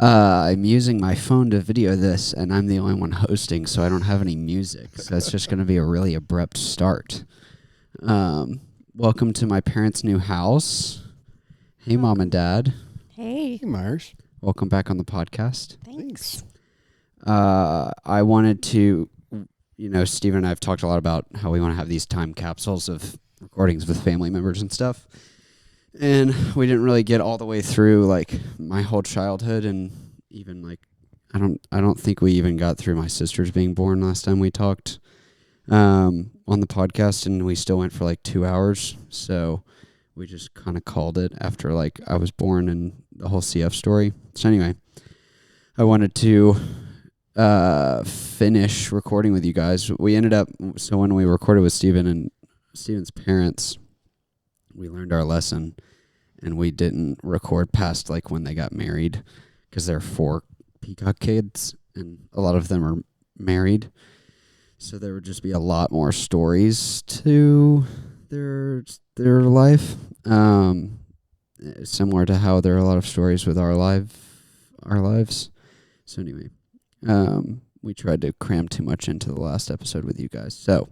I'm using my phone to video this, and I'm the only one hosting, so I don't have any music. So it's just going to be a really abrupt start. Welcome to my parents' new house. Hey, Mom and Dad. Hey. Hey, Myres. Welcome back on the podcast. Thanks. I wanted to, Steve and I have talked a lot about how we want to have these time capsules of recordings with family members and stuff. And we didn't really get all the way through like my whole childhood, and even like I don't think we even got through my sister's being born last time we talked on the podcast, and we still went for like 2 hours. So we just kind of called it after like I was born and the whole CF story. So anyway, I wanted to finish recording with you guys. We ended up, so when we recorded with Steven and Steven's parents, we learned our lesson, and we didn't record past like when they got married, because there are 4 Peacock kids and a lot of them are married. So there would just be a lot more stories to their life, similar to how there are a lot of stories with our lives. So anyway, we tried to cram too much into the last episode with you guys. So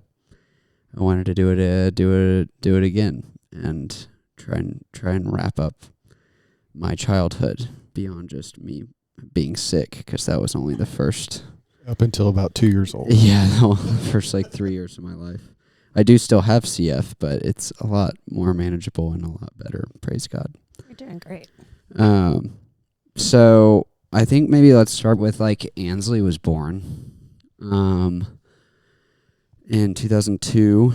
I wanted to do it again and try and wrap up my childhood beyond just me being sick, because that was only the first. Up until about 2 years old. Yeah, the first like 3 years of my life. I do still have CF, but it's a lot more manageable and a lot better. Praise God. You're doing great. So I think maybe let's start with like Ansley was born in 2002,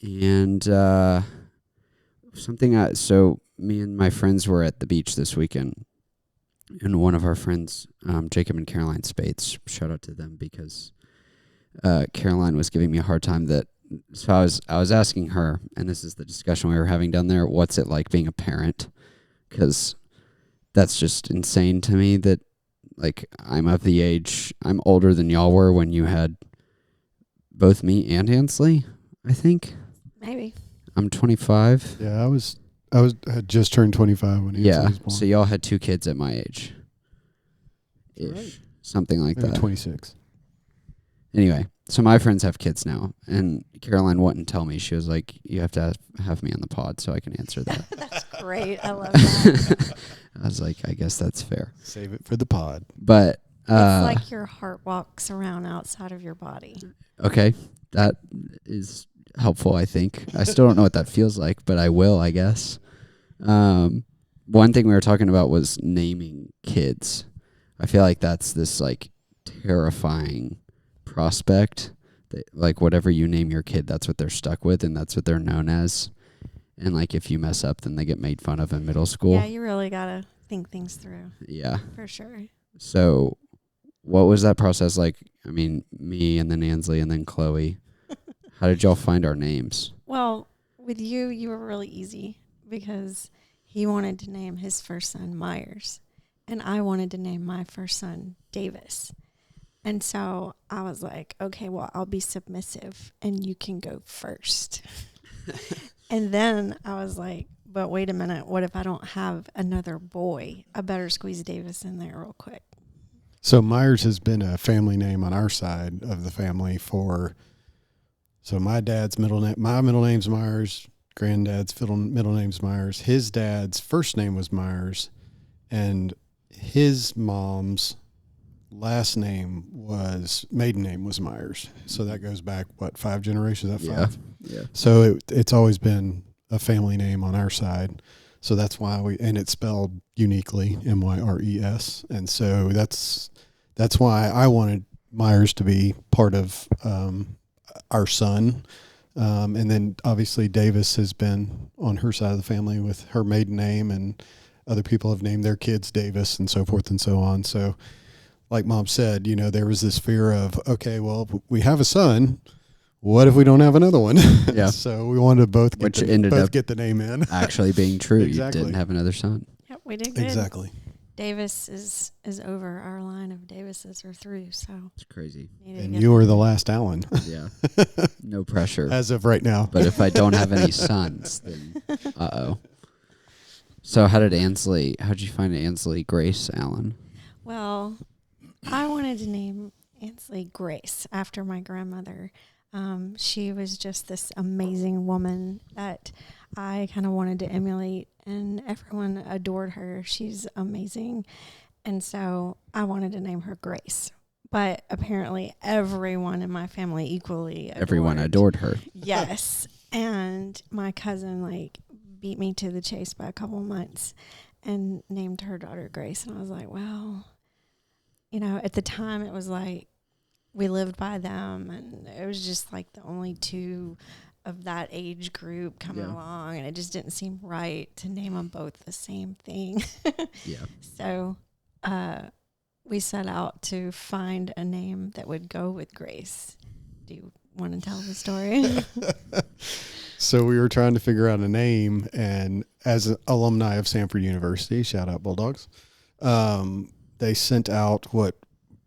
and so me and my friends were at the beach this weekend, and one of our friends, Jacob and Caroline Spates, shout out to them, because Caroline was giving me a hard time so I was asking her, and this is the discussion we were having down there, what's it like being a parent? Because that's just insane to me that, like, I'm older than y'all were when you had both me and Ansley, I think. Maybe. I'm 25. Yeah, I had just turned 25 when Ansley was born. So y'all had 2 kids at my age. Ish. Right. Something like Maybe that. 26. Anyway, so my friends have kids now, and Caroline wouldn't tell me. She was like, you have to have me on the pod so I can answer that. That's great. I love that. I was like, I guess that's fair. Save it for the pod. But it's like your heart walks around outside of your body. Okay, that is helpful, I think. I still don't know what that feels like, but I will, I guess. One thing we were talking about was naming kids. I feel like that's this like terrifying prospect that, like, whatever you name your kid, that's what they're stuck with, and that's what they're known as. And like if you mess up, then they get made fun of in middle school. Yeah, you really gotta think things through. Yeah, for sure. So what was that process like? I mean, me and then Ansley and then Chloe. How did y'all find our names? Well, with you were really easy, because he wanted to name his first son Myres, and I wanted to name my first son Davis. And so I was like, okay, well, I'll be submissive and you can go first. And then I was like, but wait a minute, what if I don't have another boy? I better squeeze Davis in there real quick. So Myres has been a family name on our side of the family so my dad's my middle name's Myres, granddad's middle name's Myres. His dad's first name was Myres, and his mom's maiden name was Myres. So that goes back, 5 generations? Is that 5? Yeah. So it's always been a family name on our side. So that's why and it's spelled uniquely, Myres. And so that's why I wanted Myres to be part of our son. And then obviously Davis has been on her side of the family with her maiden name, and other people have named their kids Davis and so forth and so on. So like Mom said, there was this fear of, okay, well, we have a son. What if we don't have another one? Yeah. So we wanted to both get the name in. Actually being true. Exactly. You didn't have another son. Yep, we did good. Exactly. Davis is over. Our line of Davises are through, so it's crazy. And you were the last Allen. Yeah. No pressure. As of right now. But if I don't have any sons, then uh-oh. So how'd you find Ansley Grace Allen? Well, I wanted to name Ansley Grace after my grandmother. She was just this amazing woman that I kind of wanted to emulate, and everyone adored her. She's amazing. And so I wanted to name her Grace. But apparently everyone in my family equally Everyone adored her. Yes. And my cousin beat me to the chase by a couple of months and named her daughter Grace. And I was like, well, at the time it was like we lived by them, and it was just like the only two of that age group coming along, and it just didn't seem right to name them both the same thing. Yeah. So we set out to find a name that would go with Grace. Do you want to tell the story? So we were trying to figure out a name, and as an alumni of Samford University, shout out Bulldogs, they sent out what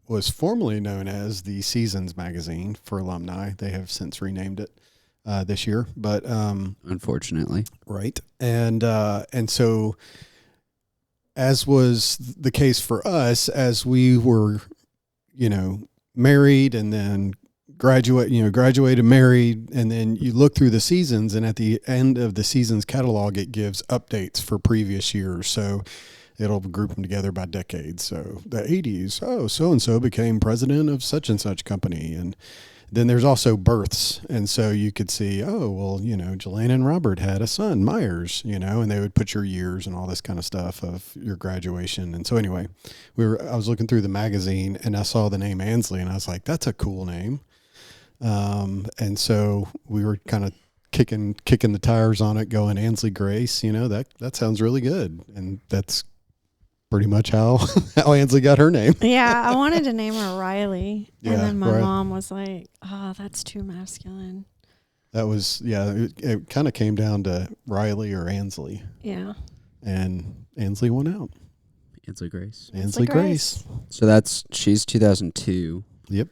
was formerly known as the Seasons magazine for alumni. They have since renamed it this year, but unfortunately, right. And so, as was the case for us, as we were, married and then graduated, married, and then you look through the seasons, and at the end of the season's catalog, it gives updates for previous years. So it'll group them together by decades. So the 80s, so-and-so became president of such and such company. And then there's also births. And so you could see, Jelena and Robert had a son, Myres, and they would put your years and all this kind of stuff of your graduation. And so anyway, I was looking through the magazine and I saw the name Ansley, and I was like, that's a cool name. And so we were kind of kicking the tires on it, going Ansley Grace, that sounds really good. And that's pretty much how Ansley got her name. Yeah, I wanted to name her Riley. Yeah, and then my right. mom was like, oh, that's too masculine. That was, it kind of came down to Riley or Ansley. Yeah. And Ansley won out. Ansley Grace. Ansley Grace. So she's 2002. Yep.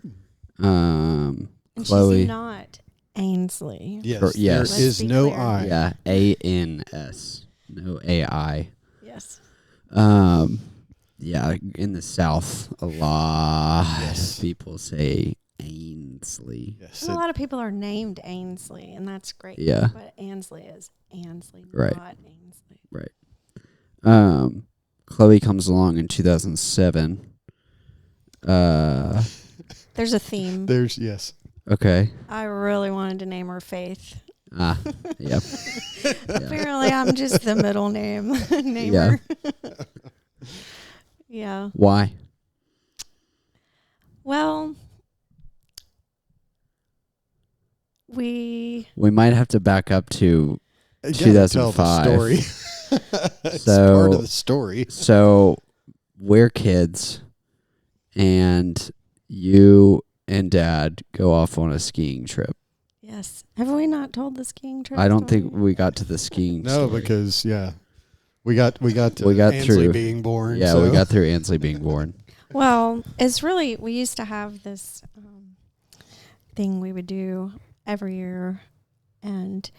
And Chloe. she's not Ainsley. Yes. Yes. There is no clear. I. Yeah, ANS. No AI. Yes. Yeah, in the South, a lot Yes. of people say Ainsley. Yes. And a lot of people are named Ainsley, and that's great. Yeah. But Ansley is Ansley, Right. not Ainsley. Right. Chloe comes along in 2007. There's a theme. Yes. Okay. I really wanted to name her Faith. Yep. Apparently, I'm just the middle name namer. Yeah. Why? Well, we We might have to back up to You gotta tell 2005. the story. It's So- part of the story. So we're kids, and you and Dad go off on a skiing trip. Yes. Have we not told the skiing trip? I don't think story? we got to the skiing. No, story. because we got to We got Ansley through- being born. Yeah, so. we got through Ansley being born. Well, it's really, we used to have this thing we would do every year, and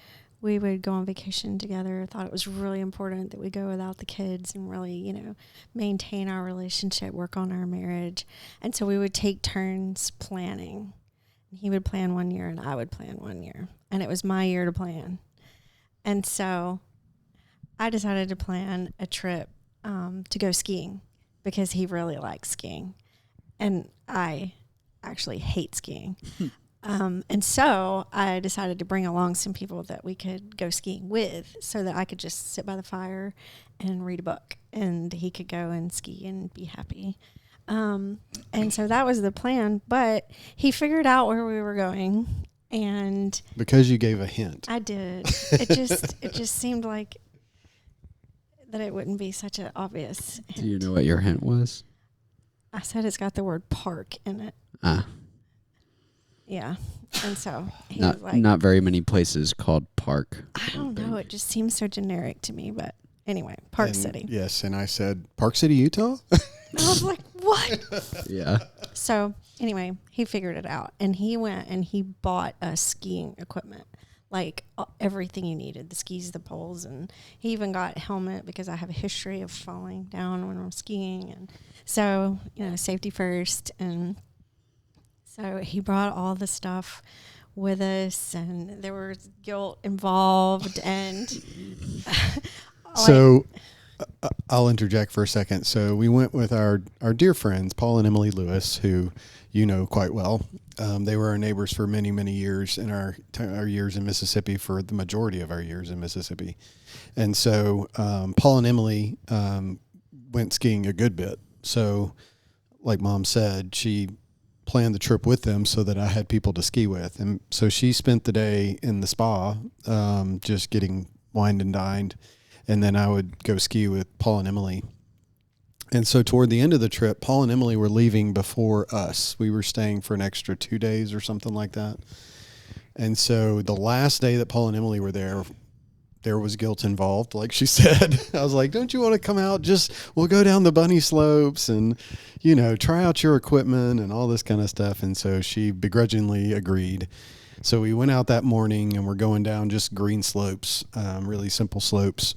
we would go on vacation together. Thought it was really important that we go without the kids and really, maintain our relationship, work on our marriage. And so we would take turns planning. He would plan 1 year and I would plan 1 year. And it was my year to plan. And so I decided to plan a trip to go skiing because he really likes skiing. And I actually hate skiing. And so I decided to bring along some people that we could go skiing with so that I could just sit by the fire and read a book and he could go and ski and be happy. And so that was the plan, but he figured out where we were going, and Because you gave a hint. I did. It just seemed like that it wouldn't be such an obvious hint. Do you know what your hint was? I said it's got the word park in it. Yeah. And so he was like, Not very many places called park. I don't know. It just seems so generic to me. But anyway, Park And- City. Yes, and I said, Park City, Utah? I was like, what? Yeah. So anyway, he figured it out. And he went and he bought us skiing equipment. like everything you needed, the skis, the poles, and he even got a helmet because I have a history of falling down when I'm skiing. And so, safety first. And so he brought all the stuff with us, and there was guilt involved. And so I'll interject for a second. So we went with our dear friends, Paul and Emily Lewis, who you know quite well. They were our neighbors for many, many years in our years in Mississippi, for the majority of our years in Mississippi. And so Paul and Emily went skiing a good bit. So like Mom said, she planned the trip with them so that I had people to ski with. And so she spent the day in the spa just getting wined and dined. And then I would go ski with Paul and Emily. And so toward the end of the trip, Paul and Emily were leaving before us. We were staying for an extra 2 days or something like that. And so the last day that Paul and Emily were there was guilt involved, like she said. I was like, don't you want to come out? We'll go down the bunny slopes and, try out your equipment and all this kind of stuff. And so she begrudgingly agreed. So we went out that morning and we're going down just green slopes, really simple slopes.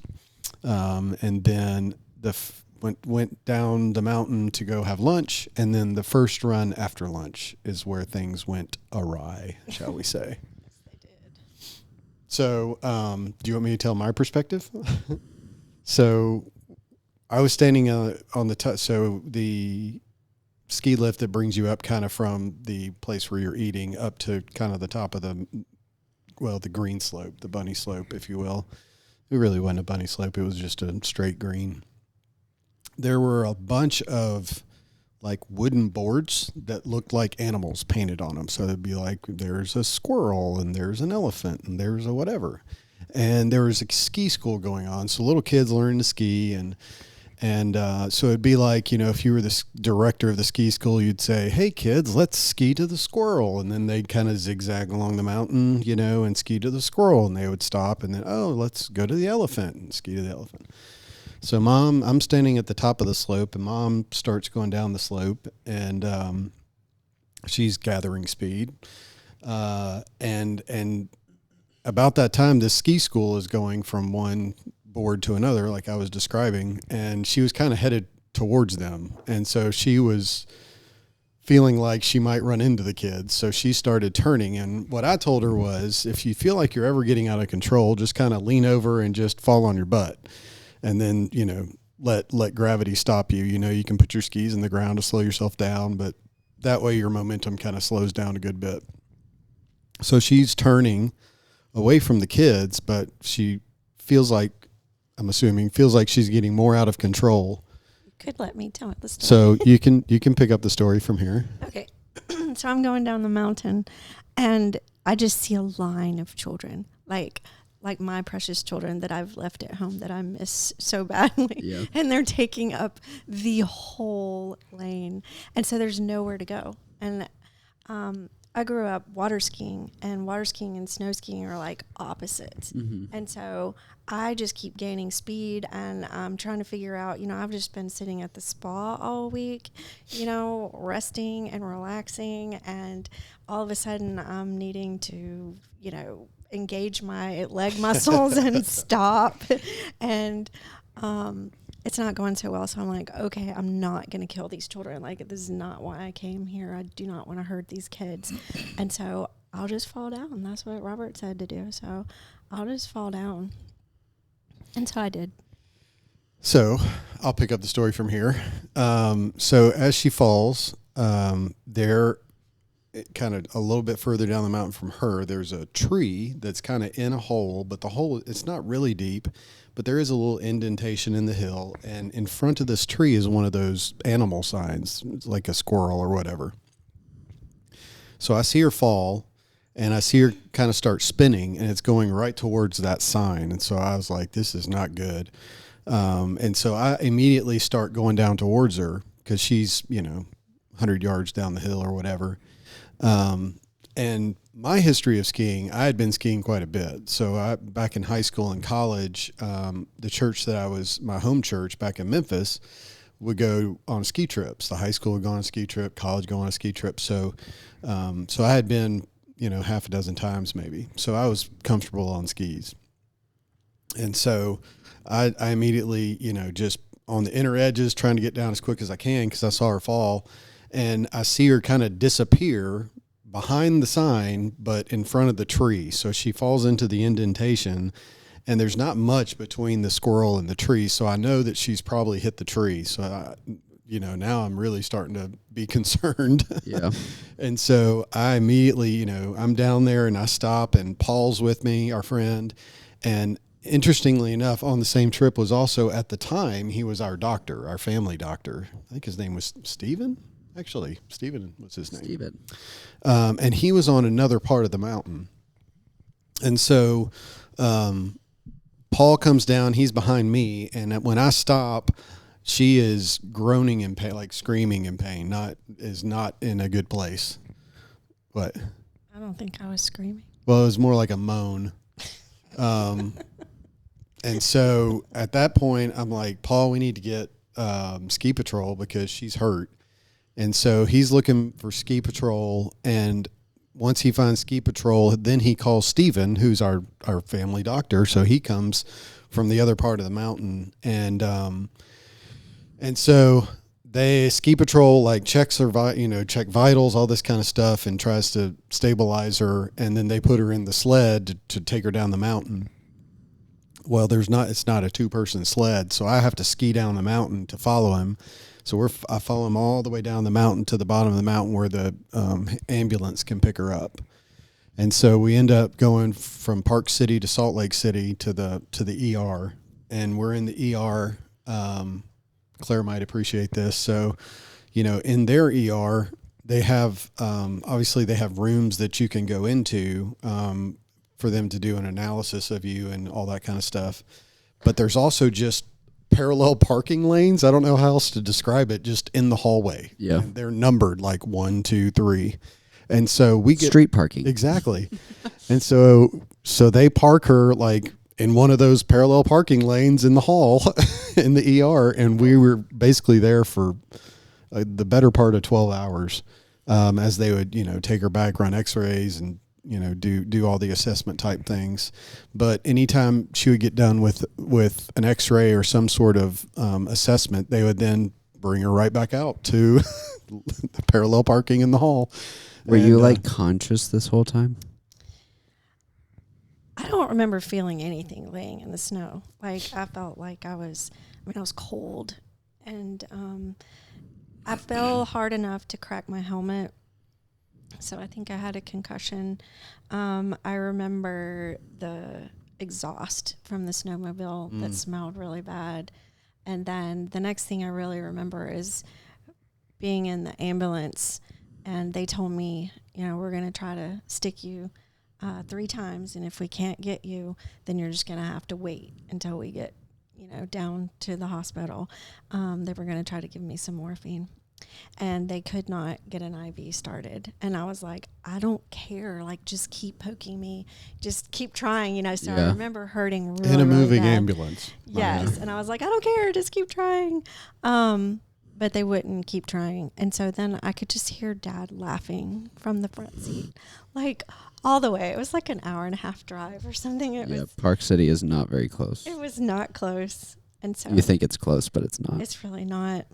And then went down the mountain to go have lunch. And then the first run after lunch is where things went awry, shall we say. Yes, they did. So, do you want me to tell my perspective? So I was standing on the so the ski lift that brings you up kind of from the place where you're eating up to kind of the top of the green slope, the bunny slope, if you will. It really wasn't a bunny slope. It was just a straight green. There were a bunch of like wooden boards that looked like animals painted on them. So it'd be like, there's a squirrel and there's an elephant and there's a whatever. And there was a ski school going on. So little kids learning to ski. And so it'd be like, if you were the director of the ski school, you'd say, hey kids, let's ski to the squirrel. And then they'd kind of zigzag along the mountain, and ski to the squirrel, and they would stop and then, let's go to the elephant and ski to the elephant. So I'm standing at the top of the slope, and Mom starts going down the slope, and she's gathering speed. And about that time, this ski school is going from one board to another, like I was describing, and she was kind of headed towards them. And so she was feeling like she might run into the kids. So she started turning. And what I told her was, if you feel like you're ever getting out of control, just kind of lean over and just fall on your butt. And then, let gravity stop you. You can put your skis in the ground to slow yourself down, but that way your momentum kind of slows down a good bit. So she's turning away from the kids, but she feels like she's getting more out of control. You could let me tell the story. So you can pick up the story from here. Okay. So I'm going down the mountain, and I just see a line of children, like my precious children that I've left at home that I miss so badly. Yeah. And they're taking up the whole lane. And so there's nowhere to go. And I grew up water skiing, and snow skiing are like opposites. Mm-hmm. And so I just keep gaining speed, and I'm trying to figure out, I've just been sitting at the spa all week, resting and relaxing. And all of a sudden I'm needing to, engage my leg muscles and stop. And it's not going so well. So I'm like, okay, I'm not going to kill these children. Like, this is not why I came here. I do not want to hurt these kids. And so I'll just fall down. That's what Robert said to do. So I'll just fall down. And so I did. So I'll pick up the story from here. So as she falls, there, kind of a little bit further down the mountain from her, there's a tree that's kind of in a hole, but the hole, it's not really deep, but there is a little indentation in the hill. And in front of this tree is one of those animal signs, like a squirrel or whatever. So I see her fall, and I see her kind of start spinning, and it's going right towards that sign. And so I was like, this is not good. And so I immediately start going down towards her, because she's, 100 yards down the hill or whatever. And my history of skiing, I had been skiing quite a bit. So back in high school and college, the church that my home church back in Memphis, would go on ski trips. The high school would go on a ski trip, college go on a ski trip. So I had been half a dozen times maybe. So I was comfortable on skis. And so I immediately, just on the inner edges trying to get down as quick as I can because I saw her fall. And I see her kind of disappear behind the sign, but in front of the tree. So she falls into the indentation, and there's not much between the squirrel and the tree. So I know that she's probably hit the tree. So, now I'm really starting to be concerned. Yeah. And so I immediately, I'm down there and I stop, and Paul's with me, our friend. And interestingly enough, on the same trip was also, at the time, he was our doctor, our family doctor. I think his name was Stephen. Actually, Stephen was his name. Stephen. And he was on another part of the mountain. And so Paul comes down, he's behind me, and when I stop, she is groaning in pain, like screaming in pain, is not in a good place. What? I don't think I was screaming. Well, it was more like a moan. And so at that point, I'm like, Paul, we need to get ski patrol because she's hurt. And so he's looking for ski patrol, and once he finds ski patrol, then he calls Stephen, who's our family doctor. So he comes from the other part of the mountain, and so they ski patrol checks her, check vitals, all this kind of stuff, and tries to stabilize her, and then they put her in the sled to take her down the mountain. Well, it's not a 2-person sled, so I have to ski down the mountain to follow him. So I follow him all the way down the mountain to the bottom of the mountain where the ambulance can pick her up. And so we end up going from Park City to Salt Lake City to the ER, and we're in the ER. Claire might appreciate this. So, in their ER, they have obviously they have rooms that you can go into for them to do an analysis of you and all that kind of stuff. But there's also just parallel parking lanes. I don't know how else to describe it, just in the hallway. Yeah. And they're numbered 1, 2, 3. And so we get street parking. Exactly. And so they park her in one of those parallel parking lanes in the hall in the ER. And we were basically there for the better part of 12 hours as they would, take her back, run x-rays, and do all the assessment type things. But anytime she would get done with an x-ray or some sort of assessment, they would then bring her right back out to the parallel parking in the hall. Were you conscious this whole time? I don't remember feeling anything laying in the snow. I felt like I was cold, and I fell hard enough to crack my helmet. So I think I had a concussion. I remember the exhaust from the snowmobile that smelled really bad. And then the next thing I really remember is being in the ambulance, and they told me, we're going to try to stick you 3 times. And if we can't get you, then you're just going to have to wait until we get, down to the hospital. They were going to try to give me some morphine. And they could not get an IV started. And I was like, I don't care. Just keep poking me. Just keep trying, So I remember hurting really, in a moving really bad. ambulance. Yes. And I was like, I don't care. Just keep trying. But they wouldn't keep trying. And so then I could just hear Dad laughing from the front seat, all the way. It was an hour and a half drive or something. Park City is not very close. It was not close. And so you think it's close, but it's not. It's really not.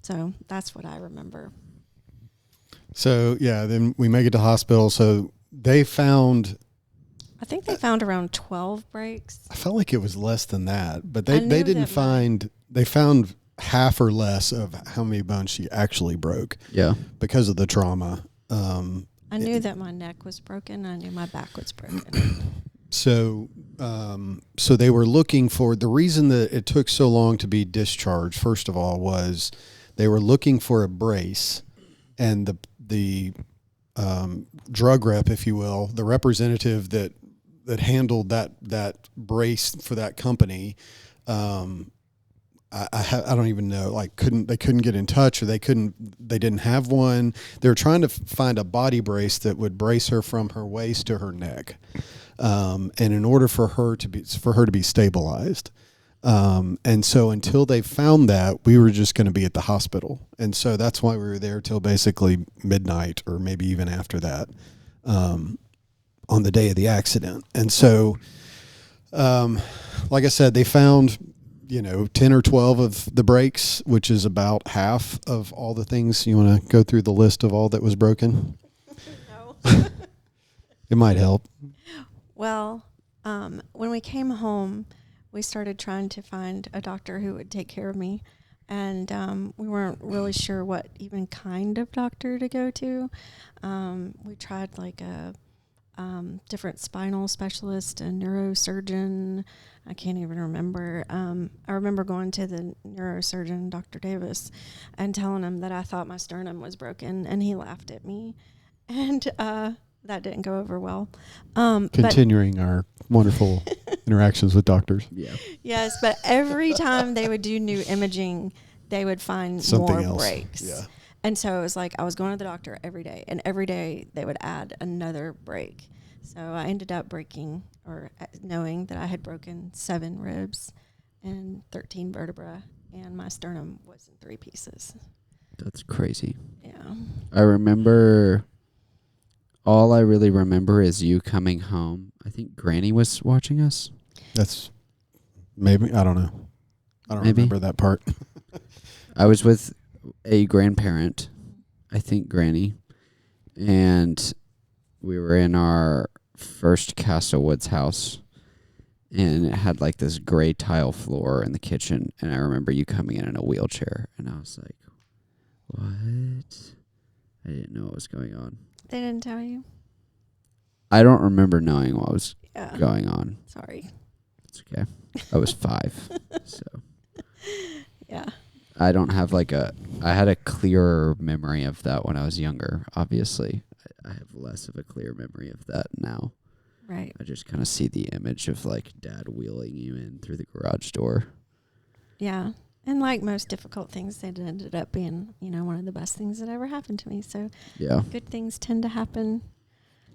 So that's what I remember. So, then we make it to hospital. So they found... I think they found around 12 breaks. I felt like it was less than that. But they didn't find... They found half or less of how many bones she actually broke. Yeah. Because of the trauma. I knew that my neck was broken. I knew my back was broken. So they were looking for... The reason that it took so long to be discharged, first of all, was... They were looking for a brace, and the drug rep, if you will, the representative that handled that brace for that company, I don't even know. They couldn't get in touch, or they didn't have one. They were trying to find a body brace that would brace her from her waist to her neck, and in order for her to be stabilized. And so until they found that, we were just going to be at the hospital. And so that's why we were there till basically midnight, or maybe even after that. on the day of the accident. And so, like I said, they found, 10 or 12 of the brakes, which is about half of all the things. You want to go through the list of all that was broken? No. It might help. Well, when we came home, we started trying to find a doctor who would take care of me. And we weren't really sure what even kind of doctor to go to. We tried like a different spinal specialist, a neurosurgeon. I can't even remember. I remember going to the neurosurgeon, Dr. Davis, and telling him that I thought my sternum was broken, and he laughed at me. And that didn't go over well. Continuing our wonderful interactions with doctors. Yeah. Yes, but every time they would do new imaging, they would find Something more else. breaks. Yeah. And so it was like I was going to the doctor every day, and every day they would add another break. So I ended up knowing that I had broken 7 ribs and 13 vertebrae, and my sternum was in 3 pieces. That's crazy. Yeah. I remember, all I really remember is you coming home. I think Granny was watching us. That's maybe, I don't know. I don't Maybe. remember that part. I was with a grandparent, I think Granny, and we were in our first Castle Woods house, and it had like this gray tile floor in the kitchen, and I remember you coming in a wheelchair, and I was like, what? I didn't know what was going on. They didn't tell you? I don't remember knowing what was Yeah. going on. Sorry. It's okay. I was 5, so Yeah. I don't have I had a clearer memory of that when I was younger, obviously. I have less of a clear memory of that now. Right. I just kind of see the image of Dad wheeling you in through the garage door. Yeah. And like most difficult things, it ended up being, one of the best things that ever happened to me. So Yeah. good things tend to happen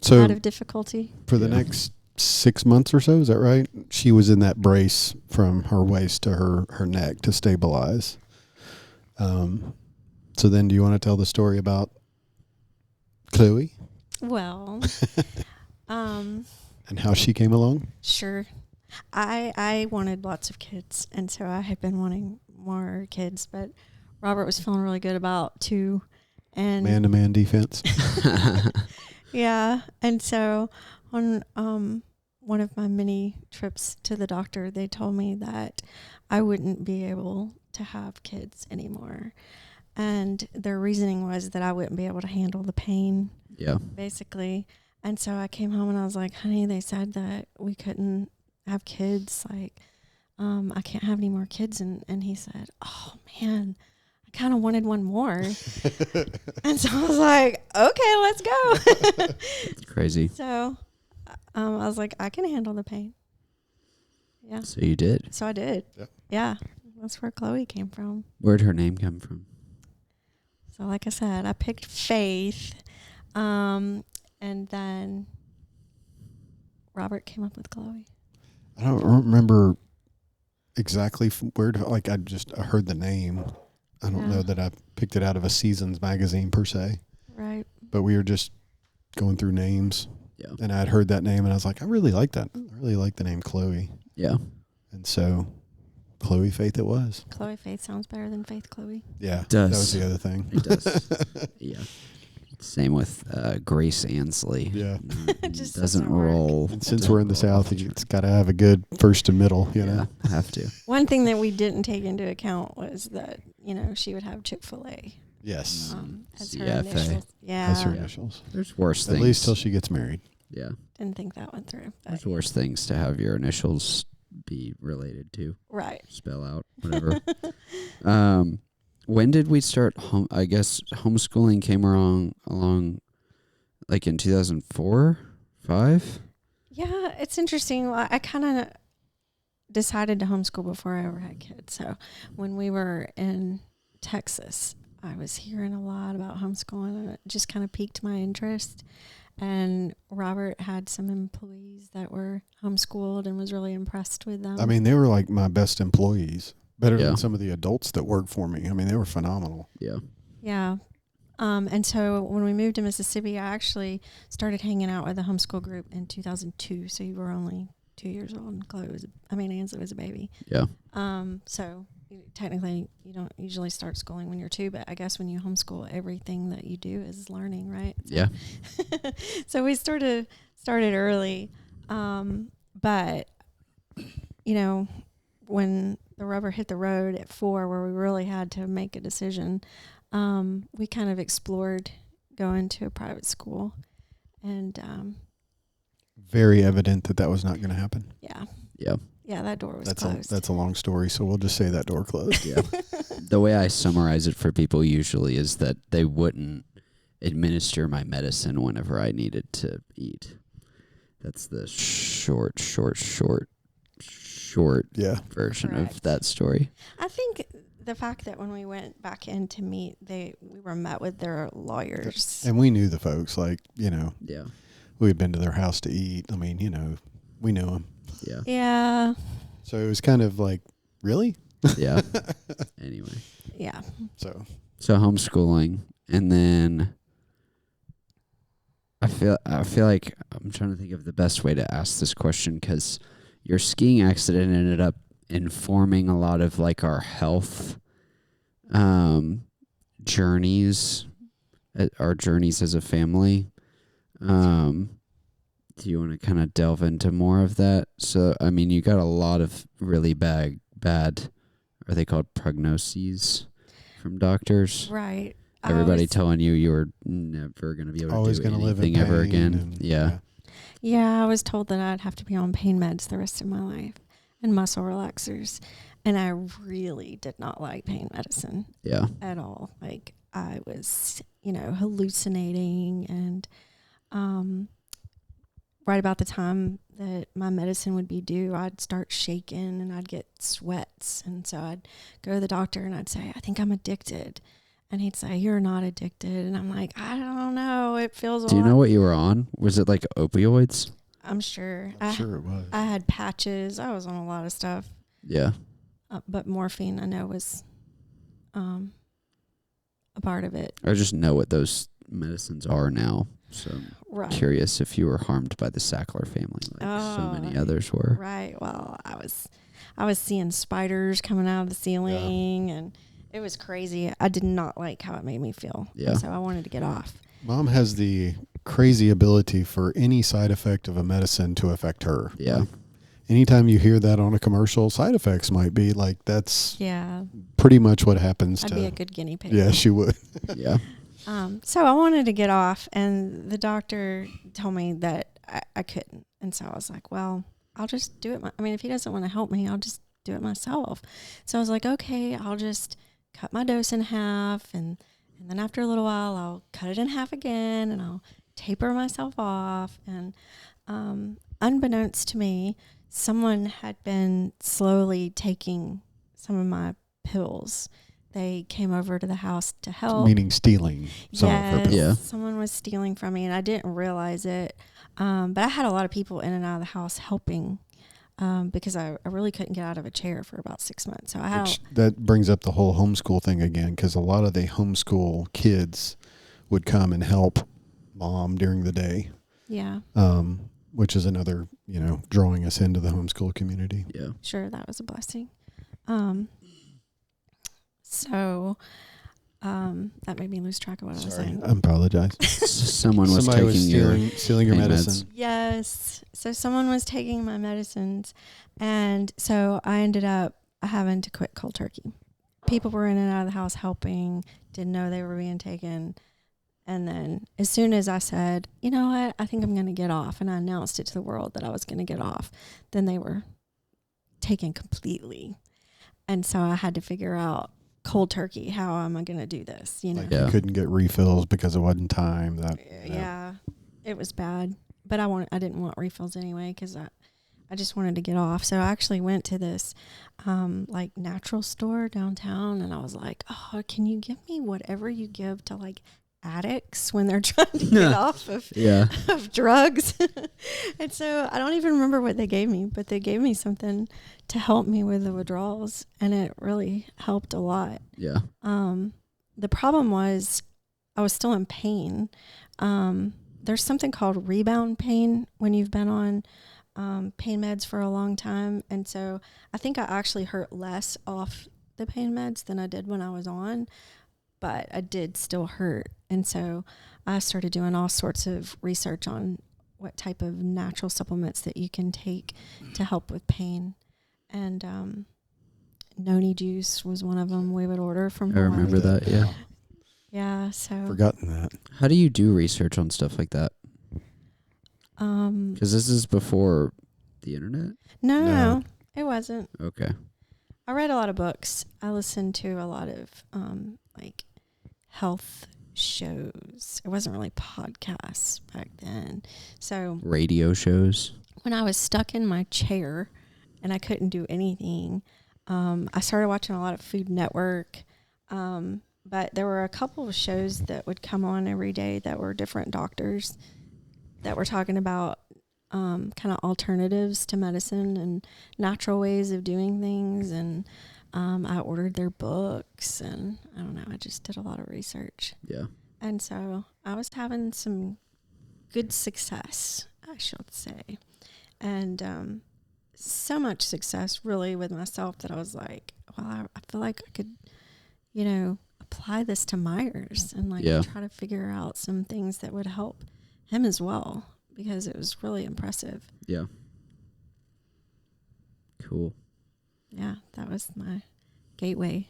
So out of difficulty. for the next 6 months or so, is that right? She was in that brace from her waist to her neck to stabilize. So then do you want to tell the story about Chloe Well, and how she came along? sure. I wanted lots of kids, and so I had been wanting more kids, but Robert was feeling really good about 2. And Man-to-man defense. yeah, and so on one of my many trips to the doctor, they told me that I wouldn't be able to have kids anymore. And their reasoning was that I wouldn't be able to handle the pain, Yeah. basically. And so I came home and I was like, honey, they said that we couldn't have kids. I can't have any more kids. And he said, oh, man, I kind of wanted one more. And so I was like, okay, let's go. It's crazy. So I was like, I can handle the pain. Yeah. So you did. So I did. Yep. Yeah. That's where Chloe came from. Where'd her name come from? So like I said, I picked Faith. And then Robert came up with Chloe. I don't remember exactly where I heard the name. I don't know that I picked it out of a Seasons magazine per se. Right. But we were just going through names. Yeah. And I'd heard that name and I was like, I really like that. I really like the name Chloe. Yeah. And so Chloe Faith it was. Chloe Faith sounds better than Faith Chloe. Yeah. It does. That was the other thing. It does. Yeah. Same with Grace Ansley. Yeah. It just doesn't doesn't work. roll. And since we're in the South, it's got to have a good first and middle, you know. Have to. One thing that we didn't take into account was that, she would have Chick-fil-A Yes. as her CFA. initials. Yeah. That's her Yeah. initials. There's worse At things. least till she gets married. Yeah. Didn't think that went through. but There's worse things to have your initials be related to. Right. Spell out, whatever. When did we start I guess homeschooling came along like in 2004, 5? Yeah, it's interesting. Well, I kind of decided to homeschool before I ever had kids. So when we were in Texas, I was hearing a lot about homeschooling, and it just kind of piqued my interest. And Robert had some employees that were homeschooled and was really impressed with them. I mean, they were like my best employees, better Yeah. than some of the adults that worked for me. I mean, they were phenomenal. Yeah. Yeah. And so when we moved to Mississippi, I actually started hanging out with a homeschool group in 2002. So you were only 2 years old, and Ansley was a baby. Yeah. So technically you don't usually start schooling when you're 2, but I guess when you homeschool, everything that you do is learning, right? So, Yeah. so we started early. But when the rubber hit the road at 4, where we really had to make a decision, we kind of explored going to a private school, and Very evident that was not going to happen. Yeah. Yeah, that door was closed. That's a long story, so we'll just say that door closed. Yeah. The way I summarize it for people usually is that they wouldn't administer my medicine whenever I needed to eat. That's the short version Correct. of that story. I think the fact that when we went back in to meet, we were met with their lawyers. And we knew the folks, Yeah. we had been to their house to eat. I mean, we knew them. Yeah. Yeah. So it was kind of like, really? Yeah. Anyway. Yeah. So homeschooling, and then I feel like I'm trying to think of the best way to ask this question, because your skiing accident ended up informing a lot of like our health journeys, our journeys as a family. Do you want to kind of delve into more of that? So, I mean, you got a lot of really bad, are they called prognoses from doctors? Right. Everybody telling you were never going to be able always to do going to live in anything ever pain again. Yeah. Yeah, I was told that I'd have to be on pain meds the rest of my life and muscle relaxers. And I really did not like pain medicine Yeah. at all. Like, I was, hallucinating, and right about the time that my medicine would be due, I'd start shaking and I'd get sweats. And so I'd go to the doctor and I'd say, I think I'm addicted. And he'd say, you're not addicted. And I'm like, I don't know. It feels Do you know what you were on? Was it like opioids? I'm sure. I'm sure it was. I had patches. I was on a lot of stuff. Yeah. But morphine, I know, was a part of it. I just know what those medicines are now. So I'm Right. curious if you were harmed by the Sackler family like so many others were. Right. Well, I was seeing spiders coming out of the ceiling, and it was crazy. I did not like how it made me feel. Yeah. And so I wanted to get off. Mom has the crazy ability for any side effect of a medicine to affect her. Yeah. Like, anytime you hear that on a commercial, side effects might be like, that's Yeah. pretty much what happens I'd be a good guinea pig. Yeah, she would. Yeah. So I wanted to get off, and the doctor told me that I couldn't. And so I was like, well, I'll just do it. If he doesn't want to help me, I'll just do it myself. So I was like, okay, I'll just cut my dose in half. And then after a little while, I'll cut it in half again, and I'll taper myself off. And unbeknownst to me, someone had been slowly taking some of my pills. They came over to the house to help. Meaning stealing some of her pills. Yeah. Someone was stealing from me, and I didn't realize it. But I had a lot of people in and out of the house helping because I really couldn't get out of a chair for about 6 months. So That brings up the whole homeschool thing again, because a lot of the homeschool kids would come and help mom during the day. Yeah. Which is another, drawing us into the homeschool community. Yeah. Sure, that was a blessing. So that made me lose track of what I was Sorry, saying. I apologize. Someone was Somebody taking was stealing your pain medicine. Yes. So someone was taking my medicines, and so I ended up having to quit cold turkey. People were in and out of the house helping, didn't know they were being taken. And then as soon as I said, you know what, I think I'm going to get off, and I announced it to the world that I was going to get off, then they were taken completely. And so I had to figure out cold turkey, how am I going to do this? Like Yeah. you couldn't get refills because it wasn't time. Yeah, it was bad. But I didn't want refills anyway, because I just wanted to get off. So I actually went to this like natural store downtown, and I was like, oh, can you give me whatever you give to like addicts when they're trying to get off of drugs? And so I don't even remember what they gave me, but they gave me something to help me with the withdrawals, and it really helped a lot. Yeah. The problem was I was still in pain. There's something called rebound pain when you've been on pain meds for a long time. And so I think I actually hurt less off the pain meds than I did when I was on, but I did still hurt. And so I started doing all sorts of research on what type of natural supplements that you can take to help with pain. And noni juice was one of them we would order from I remember Hawaii. that, yeah. Yeah, so Forgotten that. How do you do research on stuff like that? um Because this is before the internet? no, it wasn't. Okay. I read a lot of books. I listened to a lot of like health shows. It wasn't really podcasts back then. So Radio shows? when I was stuck in my chair and I couldn't do anything, I started watching a lot of Food Network. But there were a couple of shows that would come on every day that were different doctors that were talking about kind of alternatives to medicine and natural ways of doing things. And I ordered their books, and I don't know, I just did a lot of research. Yeah. And so I was having some good success, I should say. And so much success really with myself that I was like, well, I feel like I could, apply this to Myres and try to figure out some things that would help him as well, because it was really impressive. Yeah. Cool. Yeah, that was my gateway.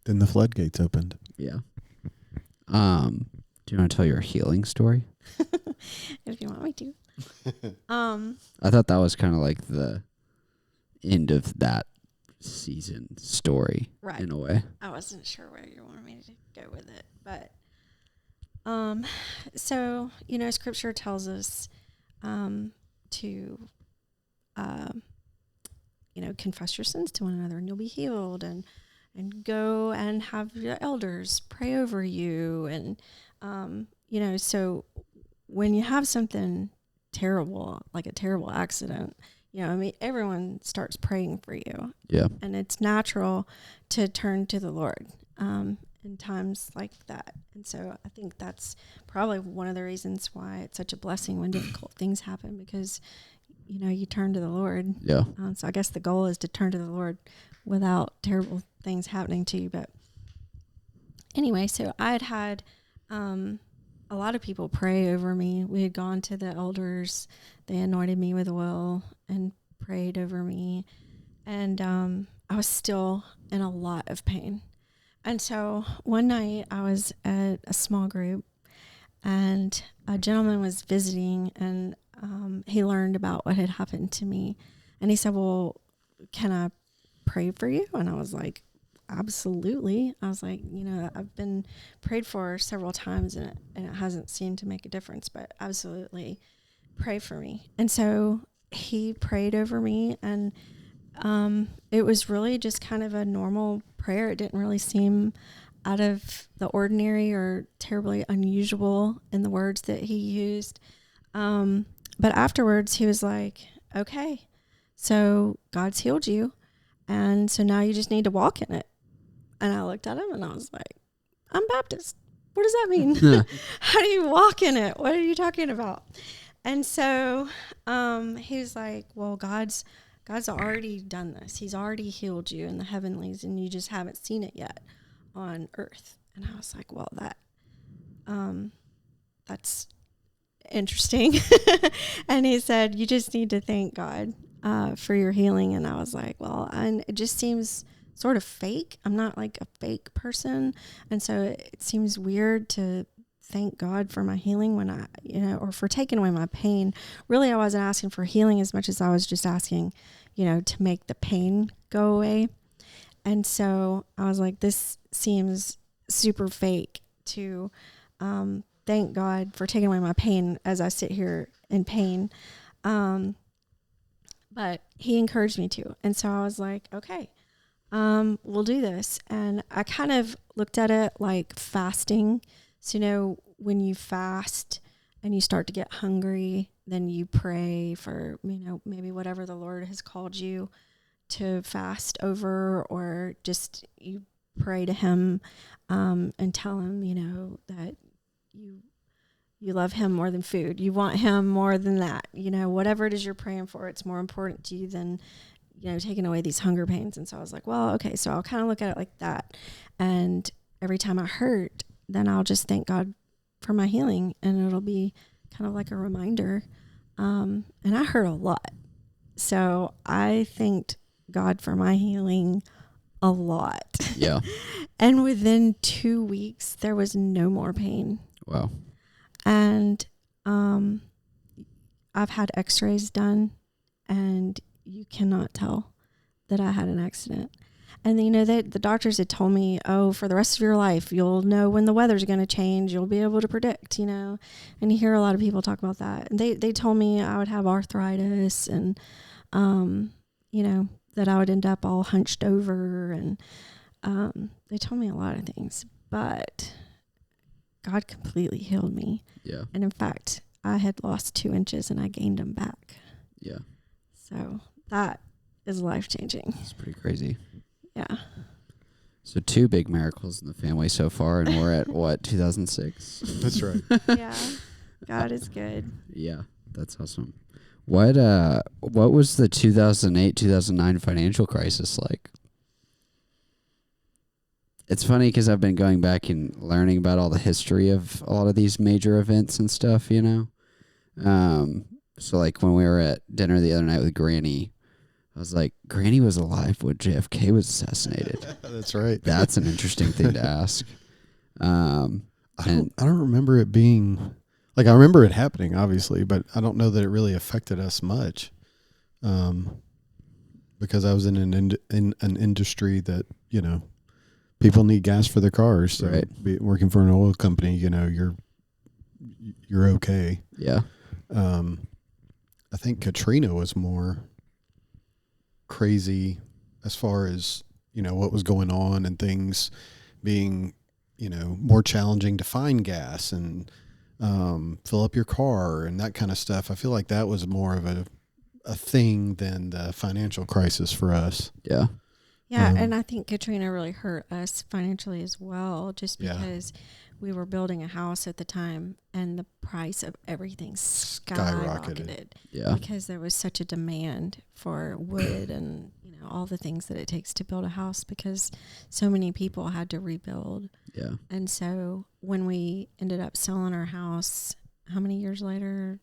Then the floodgates opened. Yeah. Do you want to tell your healing story? If you want me to. I thought that was kind of like the end of that season story, Right. in a way. I wasn't sure where you wanted me to go with it, but so Scripture tells us to confess your sins to one another, and you'll be healed, and go and have your elders pray over you, and so when you have something terrible, like a terrible accident, everyone starts praying for you. Yeah. And it's natural to turn to the Lord in times like that. And so I think that's probably one of the reasons why it's such a blessing when difficult things happen, because, you turn to the Lord. Yeah. So I guess the goal is to turn to the Lord without terrible things happening to you. But anyway, so I had a lot of people pray over me. We had gone to the elders. They anointed me with oil and prayed over me. And I was still in a lot of pain. And so one night I was at a small group, and a gentleman was visiting, and he learned about what had happened to me. And he said, well, can I pray for you? And I was like, absolutely. I was like, I've been prayed for several times, and it hasn't seemed to make a difference, but absolutely pray for me. And so he prayed over me, and it was really just kind of a normal prayer. It didn't really seem out of the ordinary or terribly unusual in the words that he used. But afterwards he was like, okay, so God's healed you, and so now you just need to walk in it. And I looked at him and I was like, I'm Baptist. What does that mean? How do you walk in it? What are you talking about? And so he was like, well, God's already done this. He's already healed you in the heavenlies, and you just haven't seen it yet on earth. And I was like, well, that's interesting. And he said, you just need to thank God for your healing. And I was like, well, and it just seems sort of fake. I'm not like a fake person. And so it seems weird to thank God for my healing when or for taking away my pain. Really, I wasn't asking for healing as much as I was just asking, to make the pain go away. And so I was like, this seems super fake to thank God for taking away my pain as I sit here in pain. But he encouraged me to. And so I was like, okay, we'll do this. And I kind of looked at it like fasting. So, when you fast and you start to get hungry, then you pray for, maybe whatever the Lord has called you to fast over, or just you pray to him and tell him, that you love him more than food. You want him more than that. Whatever it is you're praying for, it's more important to you than, taking away these hunger pains. And so I was like, well, okay, so I'll kind of look at it like that. And every time I hurt, then I'll just thank God for my healing, and it'll be kind of like a reminder. And I hurt a lot. So I thanked God for my healing a lot. Yeah. And within 2 weeks, there was no more pain. Wow. And I've had x-rays done, and you cannot tell that I had an accident. And the doctors had told me, for the rest of your life, you'll know when the weather's going to change. You'll be able to predict, And you hear a lot of people talk about that. And they told me I would have arthritis and, that I would end up all hunched over. And they told me a lot of things. But God completely healed me. Yeah. And in fact, I had lost 2 inches and I gained them back. Yeah. So that is life-changing. It's pretty crazy. Yeah. So 2 big miracles in the family so far, and we're at what, 2006? That's right. Yeah. God is good. Yeah, that's awesome. What was the 2008-2009 financial crisis like? It's funny because I've been going back and learning about all the history of a lot of these major events and stuff, So like when we were at dinner the other night with Granny, I was like, Granny was alive when JFK was assassinated. That's right. That's an interesting thing to ask. I don't remember it being like, I remember it happening obviously, but I don't know that it really affected us much. Because I was in an industry that, people need gas for their cars. So Right. Working for an oil company, you're okay. Yeah. I think Katrina was more crazy as far as, what was going on and things being, more challenging to find gas and fill up your car and that kind of stuff. I feel like that was more of a thing than the financial crisis for us. Yeah. Yeah, and I think Katrina really hurt us financially as well, just Yeah. because we were building a house at the time and the price of everything Skyrocketed. skyrocketed Yeah. because there was such a demand for wood and all the things that it takes to build a house, because so many people had to rebuild. Yeah. And so when we ended up selling our house, how many years later?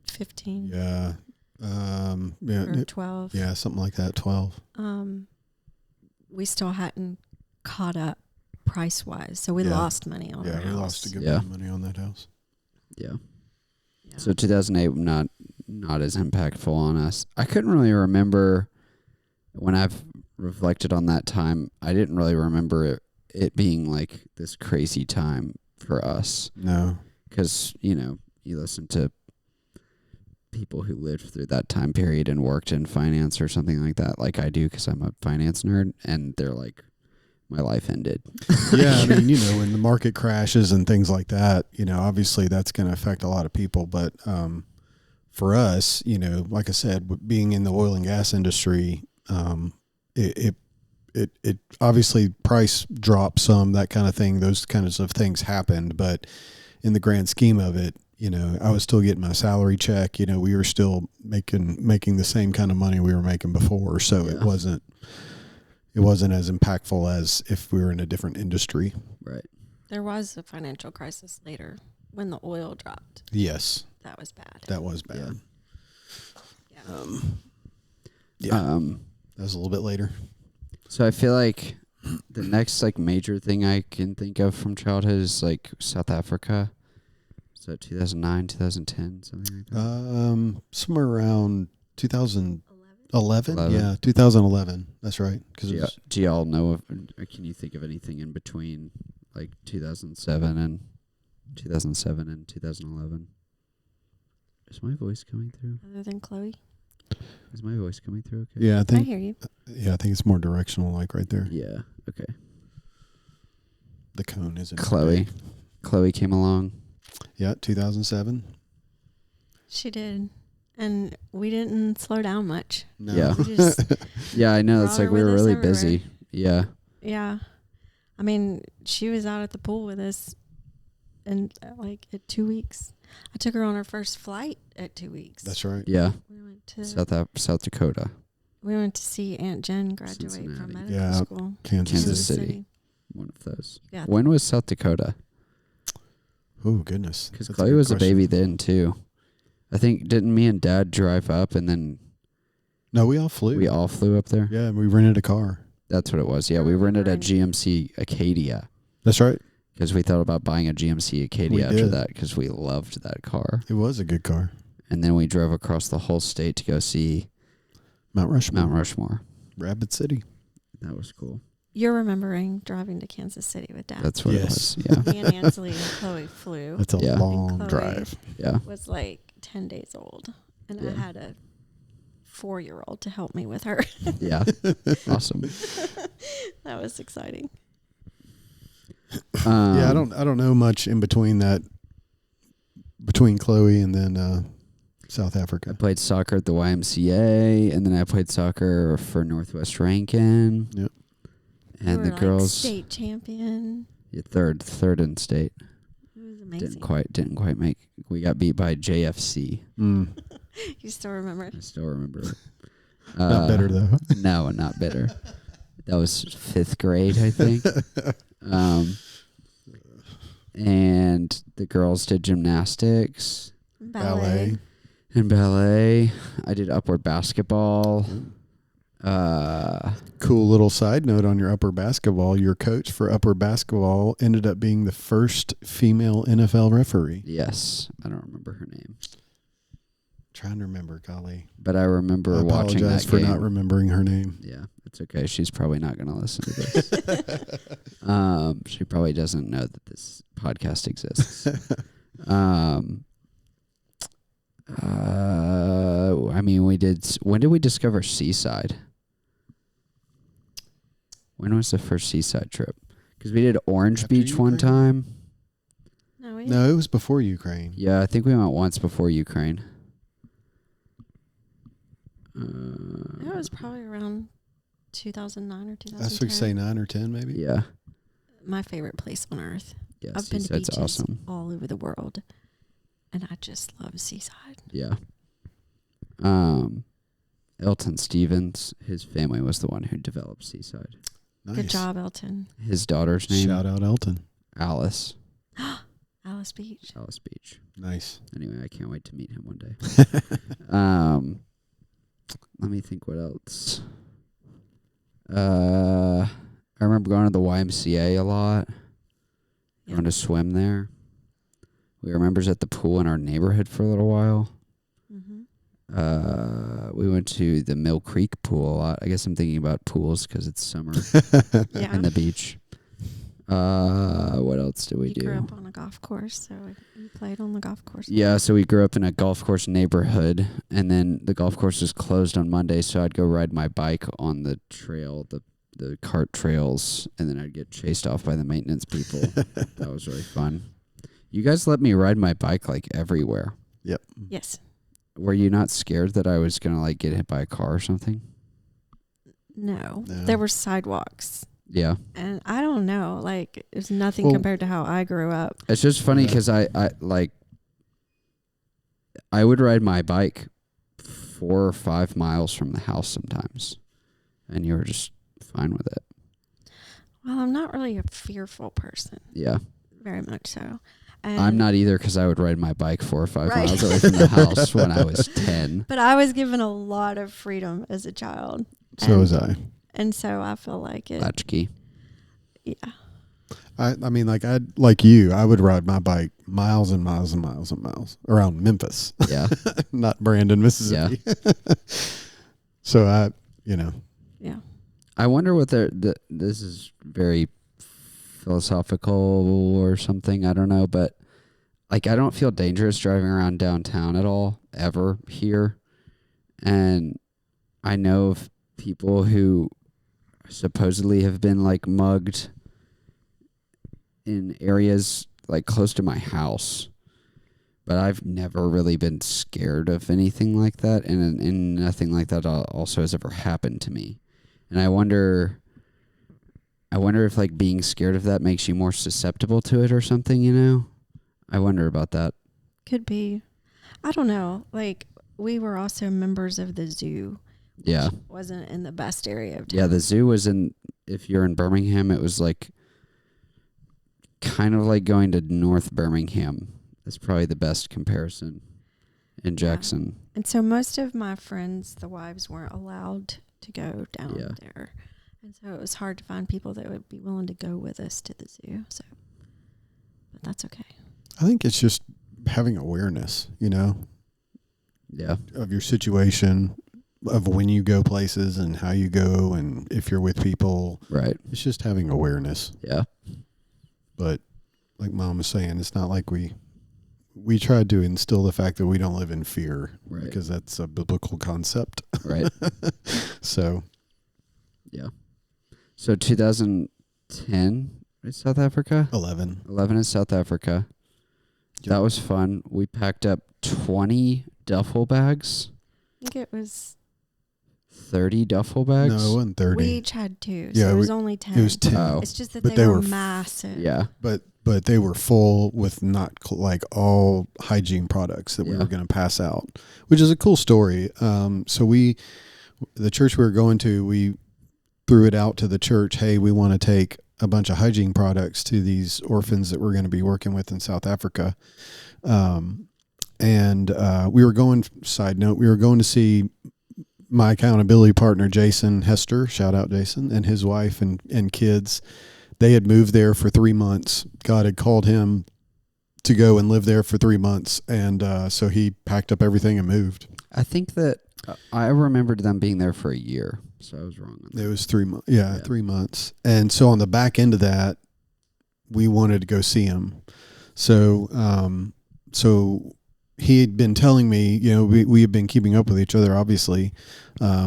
15 Yeah. or 12. Yeah, something like that. 12. We still hadn't caught up price wise, so we Yeah. lost money on our house. Yeah, we lost a good Yeah. bit of money on that house. Yeah. Yeah. So 2008 not as impactful on us. I couldn't really remember when I've reflected on that time. I didn't really remember it being like this crazy time for us, No. because you listen to people who lived through that time period and worked in finance or something like that, like I do, because I'm a finance nerd, and they're like, my life ended. Yeah, I mean, when the market crashes and things like that, obviously that's going to affect a lot of people. But for us, like I said, being in the oil and gas industry, it obviously price dropped some, that kind of thing. Those kinds of things happened, but in the grand scheme of it, I was still getting my salary check. We were still making the same kind of money we were making before. So Yeah. it wasn't as impactful as if we were in a different industry. Right. There was a financial crisis later when the oil dropped. Yes, That was bad. that was bad. Yeah. That was a little bit later. So I feel like the next major thing I can think of from childhood is South Africa. So 2009, 2010, something like that. Somewhere around 2011. 11. Yeah, 2011. That's right. Do y'all know of? Or can you think of anything in between 2007 and 2011? Is my voice coming through? Other than Chloe? Is my voice coming through? Okay. Yeah, I I think. hear you. Yeah, I think it's more directional, right there. Yeah. Okay. The cone isn't. Chloe. Chloe came along. Yeah, 2007. She did. And we didn't slow down much. No. Yeah. We just, Yeah, I know. It's Brought her we with were us really everywhere. busy. Yeah. Yeah. I mean, she was out at the pool with us and like at 2 weeks. I took her on her first flight at 2 weeks. That's right. Yeah. We went to South Dakota. we went to see Aunt Jen graduate Cincinnati. from medical Yeah, school. Kansas City. City. One of those. Yeah. When was South Dakota? Oh, goodness. Because That's Chloe good was a question. baby then, too. I think, didn't me and Dad drive up and then No, we all flew. we all flew up there? Yeah, we rented a car. That's what it was. Yeah, I we rented a remember. GMC Acadia That's right. because we thought about buying a GMC Acadia We after did. that because we loved that car. It was a good car. And then we drove across the whole state to go see Mount Rushmore. Mount Rushmore. Rapid City. That was cool. You're remembering driving to Kansas City with Dad. That's what Yes. it was. Yeah. Me and Ansley and Chloe flew. That's a Yeah. long Chloe- drive. Yeah. Was like 10 days old. And I Yeah. had a 4-year-old to help me with her. Yeah. Awesome. That was exciting. Yeah, I don't know much in between Chloe and then South I Africa. played soccer at the YMCA, and then I played soccer for Northwest Rankin. Yep. We And were the like girls, state champion. yeah, third in state. It was amazing. Didn't quite make. We got beat by JFC. Mm. You still remember? I still remember it. Not better though. No, not bitter. That was 5th grade, I think. And the girls did gymnastics Ballet. and ballet. I did upward basketball. Cool little side note on your upper basketball. Your coach for upper basketball ended up being the first female NFL referee. Yes, I don't remember her name, Trying to remember, golly. but I remember I watching apologize that for game. not remembering her name. Yeah, it's okay. She's probably not going to listen to this. She probably doesn't know that this podcast exists. I mean, when did we discover Seaside? When was the first Seaside trip? Because we did Orange After Beach one Ukraine? time. No, we No, it was before Ukraine. Yeah, I think we went once before Ukraine. Uh, That was probably around 2009 or 2010. I was going to say 9 or 10 maybe. yeah. My favorite place on earth. Yeah, I've been to Seaside's beaches awesome. all over the world, and I just love Seaside. Yeah. Elton Stevens, his family was the one who developed Seaside. Nice. Good job, Elton. His daughter's name, Shout out Elton. Alice. Alice Beach. Alice Beach. Nice. Anyway, I can't wait to meet him one day. Let me think what else. I remember going to the YMCA a lot. Yeah. Going to swim there. We were members at the pool in our neighborhood for a little while. Mm-hmm. We went to the Mill Creek pool a lot. I guess I'm thinking about pools because it's summer Yeah. and the beach. What else did we You do? grew up on a golf course, so you played on the golf course. Yeah, so we grew up in a golf course neighborhood, and then the golf course was closed on Monday, so I'd go ride my bike on the trail, the cart trails, and then I'd get chased off by the maintenance people. That was really fun. You guys let me ride my bike like everywhere. Yep. Yes. Were you not scared that I was gonna like get hit by a car or something? No. No. There were sidewalks. Yeah. And I don't know. Like, it's nothing Well- compared to how I grew up. It's just funny Yeah. because I would ride my bike 4 or 5 miles from the house sometimes, and you were just fine with it. Well, I'm not really a fearful person, Yeah, very much so. And I'm not either because I would ride my bike 4 or 5 Right. miles away from the house when I was 10. But I was given a lot of freedom as a child. So was I. And so I feel like it. Latchkey. Yeah. I mean, like I would ride my bike miles and miles and miles and miles around Memphis, Yeah, not Brandon, Mississippi. So Yeah. I wonder what this is very philosophical or something. I don't know, but like I don't feel dangerous driving around downtown at all ever here, and I know of people who supposedly have been like mugged in areas like close to my house, but I've never really been scared of anything like that, and nothing like that also has ever happened to me. And I wonder, I wonder if like being scared of that makes you more susceptible to it or something, you know? I wonder about that. Could be. I don't know. Like, we were also members of the zoo. Yeah. Wasn't in the best area of town. Yeah, the zoo was if you're in Birmingham, it was like kind of like going to North Birmingham. That's probably the best comparison in Jackson. And so most of my friends, the wives, weren't allowed to go down there. And so it was hard to find people that would be willing to go with us to the zoo. So, but that's okay. I think it's just having awareness, you know, of your situation, of when you go places and how you go, and if you're with people. Right. It's just having awareness. Yeah. But like Mom was saying, it's not like we tried to instill the fact that we don't live in fear, right, because that's a biblical concept. Right. So. Yeah. So 2010 is South Africa? 11 is South Africa. Yep. That was fun. We packed up 20 duffel bags. I think it was 30 duffel bags. No, it wasn't 30. We each had 2, so it was only 10. It was 10. Oh. It's just that but they were massive. Yeah. But they were full with not like all hygiene products that we were going to pass out, which is a cool story. So the church we were going to, we threw it out to the church. Hey, we want to take a bunch of hygiene products to these orphans that we're going to be working with in South Africa. And we were going, side note, we were going to see my accountability partner, Jason Hester, shout out Jason, and his wife and kids. They had moved there for 3 months. God had called him to go and live there for 3 months. And so he packed up everything and moved. I think that I remembered them being there for a year. So I was wrong on that. It was 3 months. Yeah, 3 months. And so on the back end of that, we wanted to go see him. So, he had been telling me, you know, we had been keeping up with each other, obviously,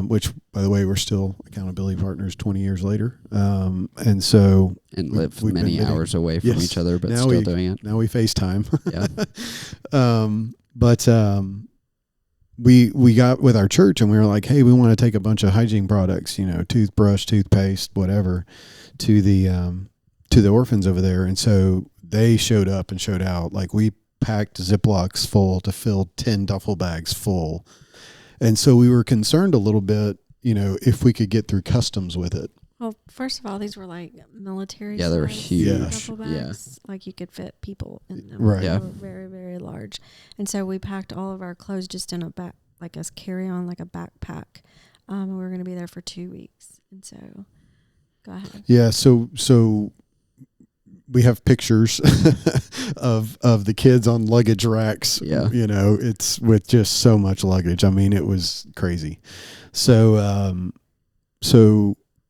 which, by the way, we're still accountability partners 20 years later. And live many hours away from each other, but still doing it. Now we FaceTime. Yeah. We got with our church and we were like, hey, we want to take a bunch of hygiene products, you know, toothbrush, toothpaste, whatever, to the orphans over there. And so they showed up and showed out. Like, we packed Ziplocs full to fill 10 duffel bags full. And so we were concerned a little bit, you know, if we could get through customs with it. Well, first of all, these were like military. Yeah, they were huge. Duffel bags. Yeah. Like, you could fit people in them. Right. They were very, very large. And so we packed all of our clothes just in a back, like a carry-on, like a backpack. And we were going to be there for 2 weeks. And so, go ahead. Yeah. So we have pictures of the kids on luggage racks. Yeah. You know, it's with just so much luggage. I mean, it was crazy. So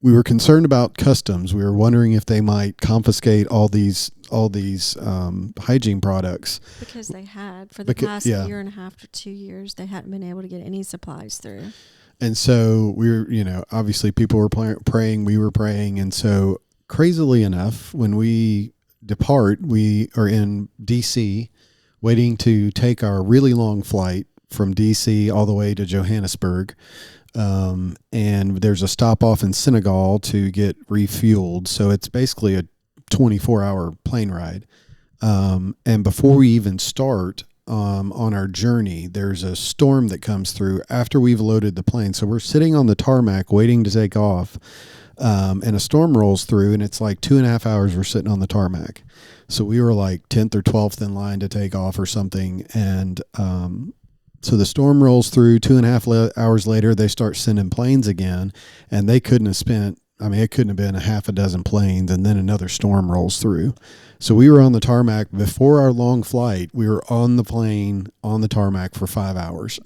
we were concerned about customs. We were wondering if they might confiscate all these hygiene products. Because they had, for the past year and a half to 2 years, they hadn't been able to get any supplies through. And so we were, you know, obviously people were praying, we were praying. And so crazily enough, when we depart, we are in D.C. waiting to take our really long flight from D.C. all the way to Johannesburg. And there's a stop off in Senegal to get refueled. So it's basically a 24-hour plane ride. And before we even start on our journey, there's a storm that comes through after we've loaded the plane. So we're sitting on the tarmac waiting to take off. And a storm rolls through, and it's like 2.5 hours we're sitting on the tarmac. So we were like 10th or 12th in line to take off or something. And so the storm rolls through. 2.5 hours later, they start sending planes again, and they couldn't have spent, I mean, it couldn't have been a half a dozen planes, and then another storm rolls through. So we were on the tarmac before our long flight. We were on the plane on the tarmac for 5 hours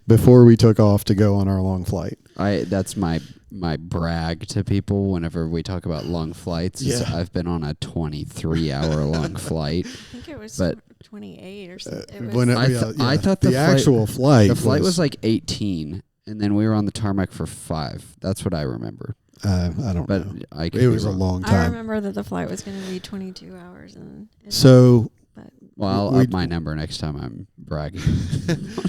before we took off to go on our long flight. That's my brag to people whenever we talk about long flights. Yeah. I've been on a 23-hour long flight. I think it was but 28 or something. I thought the actual flight. The flight was like 18, and then we were on the tarmac for 5. That's what I remember. I don't know. It was a long time. I remember that the flight was going to be 22 hours. I'll up my number next time I'm bragging.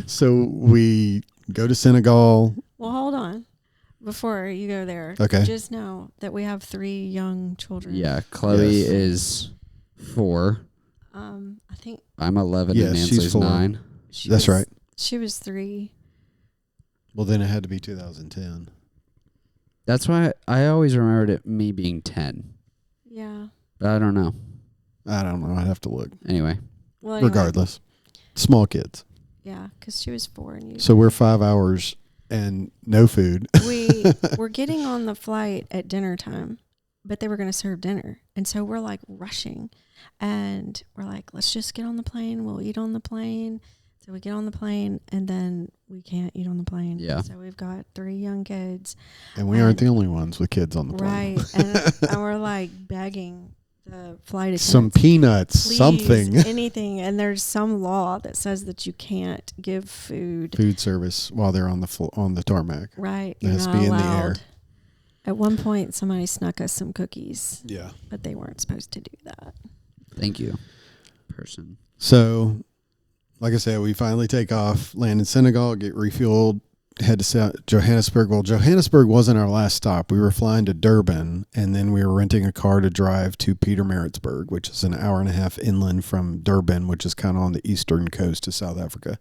So we go to Senegal. Well, hold on. before you go there. Okay. Just know that we have 3 young children. Yeah, Chloe Yes. is 4. I think I'm 11 Yes, and she's Nancy's 4. 9. That's right. She was 3. Well, then it had to be 2010. That's why I always remembered it me being 10. Yeah. But I don't know. I don't know. I'd have to look. Anyway. Well, anyway, Regardless, small kids. Yeah, because she was 4 and you. So we're 5 hours and no food. We were getting on the flight at dinner time, but they were going to serve dinner, and so we're like rushing, and we're like, let's just get on the plane. We'll eat on the plane. So we get on the plane, and then we can't eat on the plane. Yeah. So we've got 3 young kids. And we aren't the only ones with kids on the plane. Right. And we're like begging the flight attendants. Some peanuts, Please, something. anything. And there's some law that says that you can't give food. Food service while they're on the tarmac. Right. It You're has to not be in the allowed. air. At one point, somebody snuck us some cookies, Yeah. but they weren't supposed to do that. Thank you, person. So, like I said, we finally take off, land in Senegal, get refueled, head to Johannesburg. Well, Johannesburg wasn't our last stop. We were flying to Durban, and then we were renting a car to drive to Pietermaritzburg, which is an hour and a half inland from Durban, which is kind of on the eastern coast of South Africa.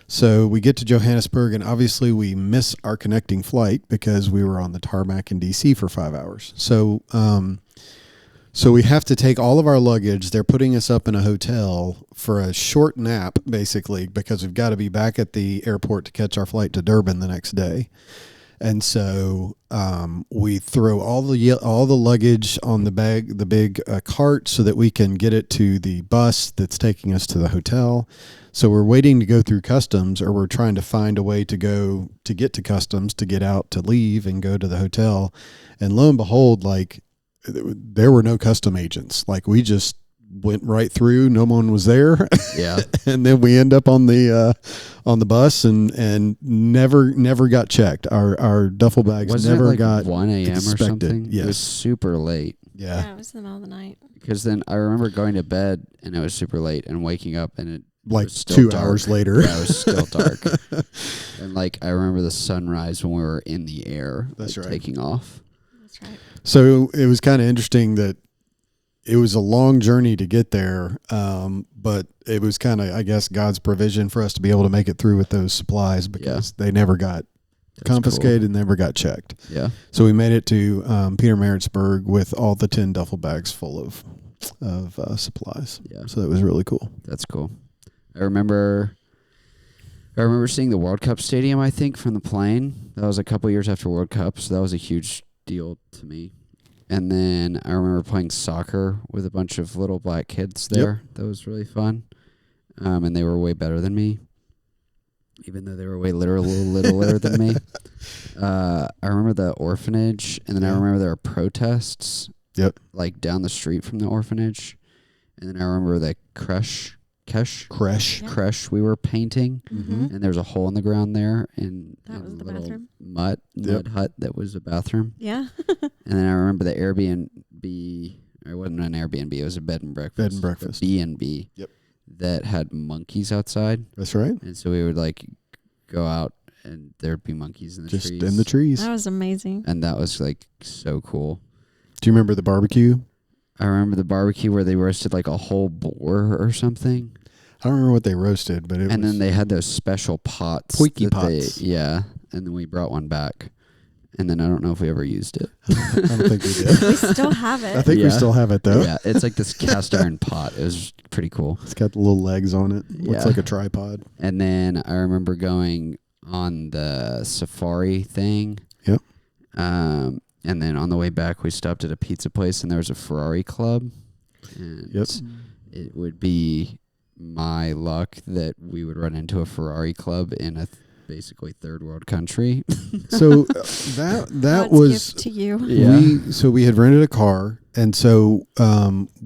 So we get to Johannesburg, and obviously we miss our connecting flight because we were on the tarmac in D.C. for 5 hours. So we have to take all of our luggage. They're putting us up in a hotel for a short nap, basically, because we've got to be back at the airport to catch our flight to Durban the next day. And so we throw all the luggage on the big cart so that we can get it to the bus that's taking us to the hotel. So we're waiting to go through customs, or we're trying to find a way to get to customs, to get out, to leave and go to the hotel. And lo and behold, like, there were no custom agents. Like, we just went right through. No one was there. Yeah. And then we end up on the bus and never got checked. Our duffel bags Wasn't never it like got 1 a.m. or inspected. something? Yes. It was super late. Yeah. It was in the middle of the night. Because then I remember going to bed and it was super late and waking up and it Like was still 2 dark. hours later. Yeah, it was still dark. And like I remember the sunrise when we were in the air. That's like, right. Taking off. That's right. So it was kind of interesting that it was a long journey to get there, but it was kind of, I guess, God's provision for us to be able to make it through with those supplies because they never got confiscated, never got checked. Yeah. So we made it to Pietermaritzburg with all the 10 duffel bags full of supplies. Yeah. So that was really cool. That's cool. I remember seeing the World Cup stadium, I think, from the plane. That was a couple years after World Cup, so that was a huge deal to me. And then I remember playing soccer with a bunch of little black kids there. Yep. That was really fun. And they were way better than me, even though they were way littler than me. I remember the orphanage, and then I remember there were protests. Yep. Like down the street from the orphanage. And then I remember the creche we were painting. Mm-hmm. And there was a hole in the ground there. And That was the little bathroom? mud hut that was a bathroom. Yeah. And then I remember the Airbnb. It wasn't an Airbnb. It was a bed and breakfast. Bed and breakfast. B&B. Yep. That had monkeys outside. That's right. And so we would like go out and there'd be monkeys in the trees. Just in the trees. That was amazing. And that was like so cool. Do you remember the barbecue? I remember the barbecue where they roasted like a whole boar or something. I don't remember what they roasted, but and then they had those special pots. Poiki pots. And then we brought one back. And then I don't know if we ever used it. I don't think we did. We still have it. I think we still have it, though. Yeah, it's like this cast iron pot. It was pretty cool. It's got the little legs on it. Looks Yeah. like a tripod. And then I remember going on the safari thing. Yep. And then on the way back, we stopped at a pizza place, and there was a Ferrari club. And it would be my luck that we would run into a Ferrari club in a basically third world country. So that God's was gift to you. Yeah. We had rented a car, and so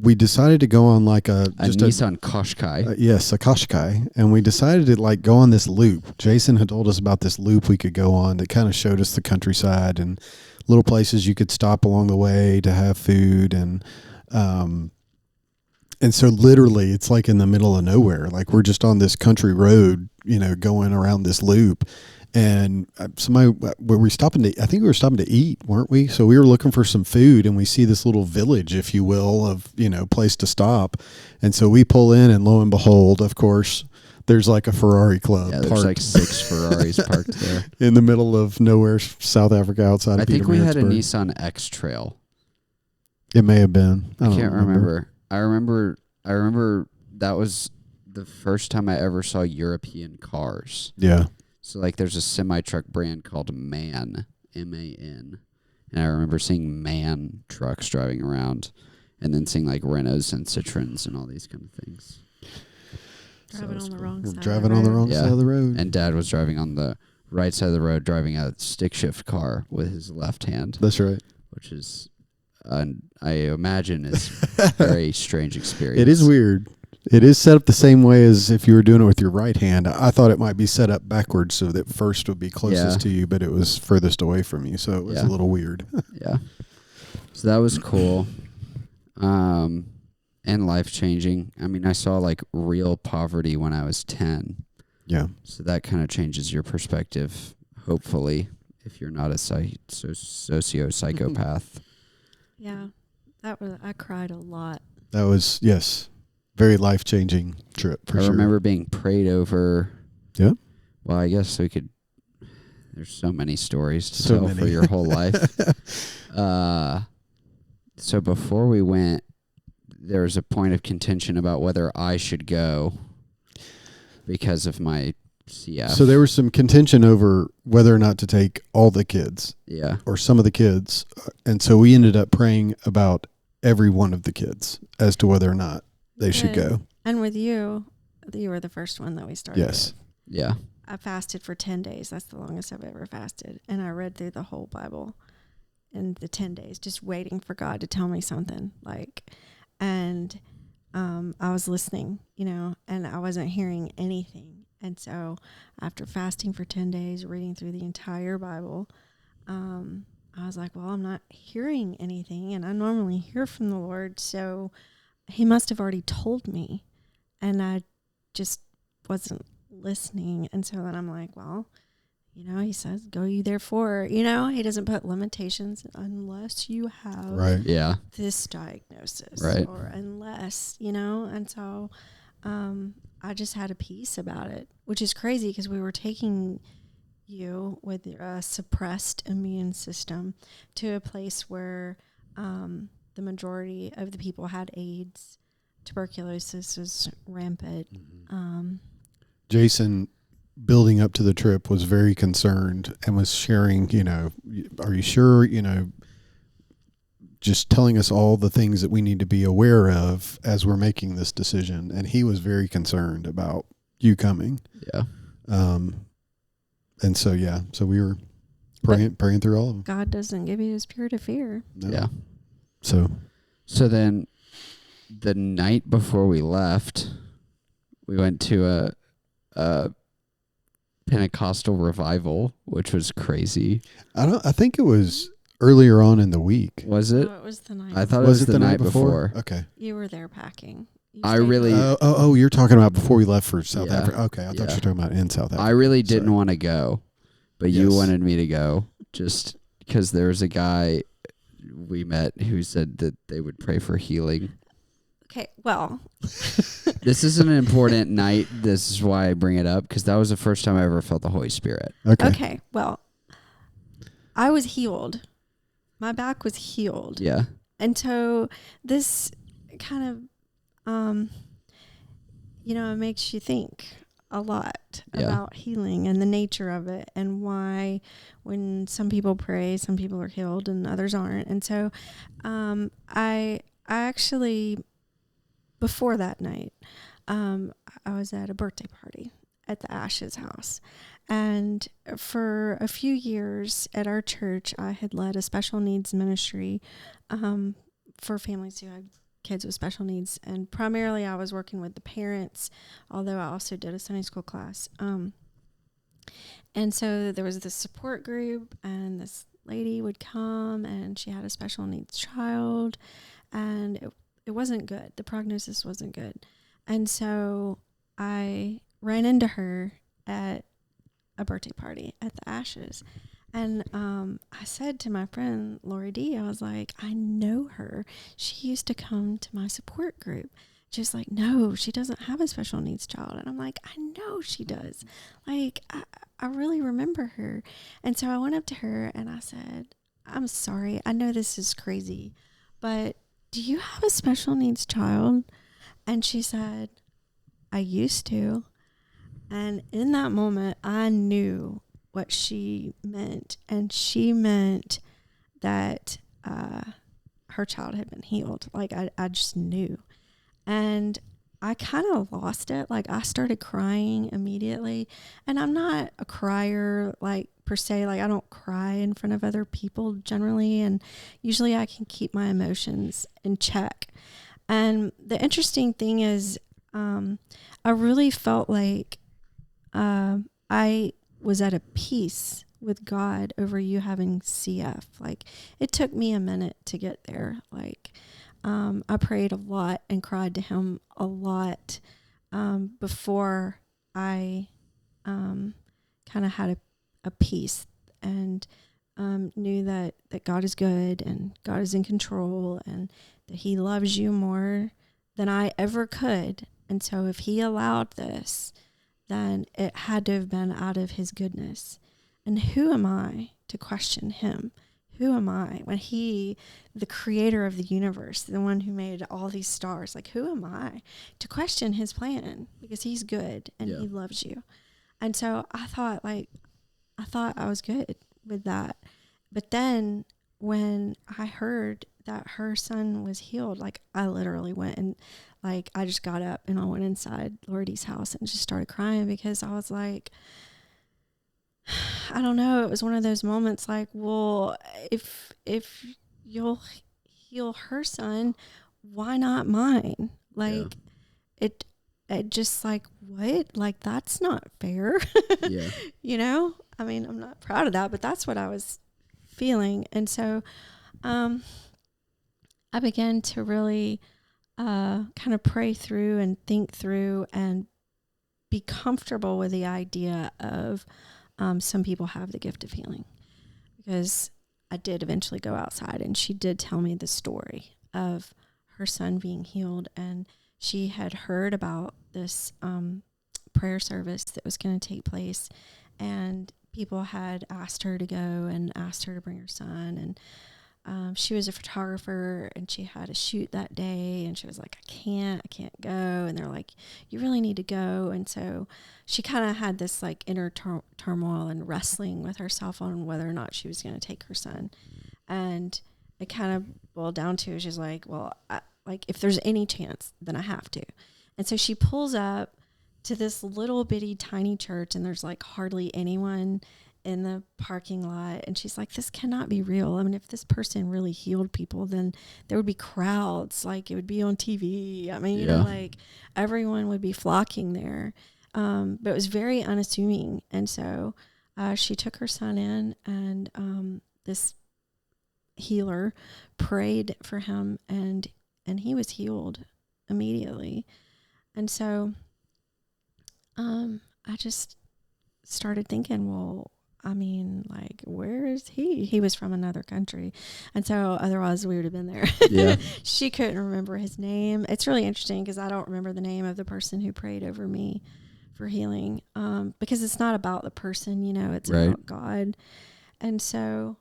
we decided to go on like a Nissan Qashqai. Yes, a Qashqai, and we decided to like go on this loop. Jason had told us about this loop we could go on that kind of showed us the countryside and little places you could stop along the way to have food, and so literally it's like in the middle of nowhere. Like we're just on this country road, going around this loop, And somebody, were we stopping to? I think we were stopping to eat, weren't we? So we were looking for some food, and we see this little village, if you will, of place to stop. And so we pull in, and lo and behold, of course, there's like a Ferrari club. Yeah, there's parked like 6 Ferraris parked there. in the middle of nowhere, South Africa, outside of I think we had a Pietermaritzburg. Nissan X Trail. It may have been. I can't remember. I remember that was the first time I ever saw European cars. Yeah. So like there's a semi-truck brand called MAN, M-A-N. And I remember seeing MAN trucks driving around and then seeing like Renaults and Citroens and all these kind of things. Driving on the wrong We're side. driving on the wrong Yeah. side of the road. And Dad was driving on the right side of the road, driving a stick shift car with his left hand, That's right. which is, I imagine, is a very strange experience. It is weird. It is set up the same way as if you were doing it with your right hand. I thought it might be set up backwards so that first would be closest to you, but it was furthest away from you. So it was a little weird. Yeah. So that was cool. And life-changing. I mean, I saw like real poverty when I was 10. Yeah. So that kind of changes your perspective, hopefully, if you're not a socio-psychopath. Yeah, I cried a lot. That was, yes, very life-changing trip for I sure. remember being prayed over. Yeah. Well, I guess we could. There's so many stories to So tell many. for your whole life. So before we went, there was a point of contention about whether I should go because of my CF. So there was some contention over whether or not to take all the kids Yeah. or some of the kids. And so we ended up praying about every one of the kids as to whether or not they should go. And with you were the first one that we started. Yes. with. Yeah. I fasted for 10 days. That's the longest I've ever fasted. And I read through the whole Bible in the 10 days, just waiting for God to tell me something. And I was listening, and I wasn't hearing anything. And so after fasting for 10 days, reading through the entire Bible, I was like, well, I'm not hearing anything. And I normally hear from the Lord. So he must have already told me. And I just wasn't listening. And so then I'm like, well, he says, go you therefore. He doesn't put limitations unless you have Right. Yeah. this diagnosis. Right. Or unless, And so I just had a peace about it, which is crazy because we were taking you with a suppressed immune system to a place where the majority of the people had AIDS. Tuberculosis was rampant. Jason, building up to the trip, was very concerned and was sharing, are you sure, just telling us all the things that we need to be aware of as we're making this decision. And he was very concerned about you coming. Yeah. And so, so we were praying through all of them. God doesn't give you a spirit of fear. No. Yeah. So then the night before we left, we went to a Pentecostal revival, which was crazy. I think it was earlier on in the week. Was it? Oh, it was the night. I thought Was it was the night before. Okay. You were there packing. You I stayed really- there. Oh, you're talking about before we left for South Yeah. Africa. Okay, I thought you were talking about in South Africa. I really didn't Sorry. want to go, but you Yes. wanted me to go just because there was a guy we met who said that they would pray for healing. Okay, well, This is an important night. This is why I bring it up, because that was the first time I ever felt the Holy Spirit. okay, well, I was healed. My back was healed. Yeah. And so this kind of, it makes you think a lot Yeah. about healing and the nature of it and why when some people pray, some people are healed and others aren't. And so I actually, before that night, I was at a birthday party at the Ash's house. And for a few years at our church, I had led a special needs ministry for families who had kids with special needs. And primarily I was working with the parents, although I also did a Sunday school class. And so there was this support group, and this lady would come, and she had a special needs child, and it wasn't good. The prognosis wasn't good. And so I ran into her at a birthday party at the Ashes. And I said to my friend Lori D, I was like, I know her. She used to come to my support group. She's like, no, she doesn't have a special needs child. And I'm like, I know she does. Like, I really remember her. And so I went up to her and I said, I'm sorry. I know this is crazy, but do you have a special needs child? And she said, I used to. And in that moment, I knew what she meant. And she meant that her child had been healed. Like, I just knew. And I kind of lost it. Like, I started crying immediately. And I'm not a crier, like, per se. Like, I don't cry in front of other people generally. And usually I can keep my emotions in check. And the interesting thing is, I really felt like I was at a peace with God over you having CF. Like, it took me a minute to get there. Like, I prayed a lot and cried to him a lot before I kind of had a peace and knew that God is good and God is in control and that he loves you more than I ever could. And so if he allowed this, then it had to have been out of his goodness. And who am I to question him? Who am I when he, the creator of the universe, the one who made all these stars, like, who am I to question his plan? Because he's good and he loves you. And so I thought I was good with that. But then when I heard that her son was healed, like, I literally went and, like, I just got up and I went inside Lori's house and just started crying because I was like, I don't know. It was one of those moments like, well, if you'll heal her son, why not mine? Like, it just like, what? Like, that's not fair. Yeah. You know? I mean, I'm not proud of that, but that's what I was feeling. And so I began to really kind of pray through and think through and be comfortable with the idea of some people have the gift of healing, because I did eventually go outside and she did tell me the story of her son being healed, and she had heard about this prayer service that was going to take place, and people had asked her to go and asked her to bring her son, and she was a photographer and she had a shoot that day, and she was like, I can't go. And they're like, you really need to go. And so she kind of had this like inner turmoil and wrestling with herself on whether or not she was going to take her son. And it kind of boiled down to, she's like, well, like, if there's any chance, then I have to. And so she pulls up to this little bitty tiny church, and there's like hardly anyone in the parking lot, and she's like, this cannot be real. I mean, if this person really healed people, then there would be crowds, like it would be on TV. I mean, you know, like everyone would be flocking there. But it was very unassuming. And so she took her son in, and this healer prayed for him, and he was healed immediately. And so I just started thinking, well, I mean, like, where is he? He was from another country. And so otherwise we would have been there. Yeah. She couldn't remember his name. It's really interesting because I don't remember the name of the person who prayed over me for healing, because it's not about the person, you know, it's about God. And so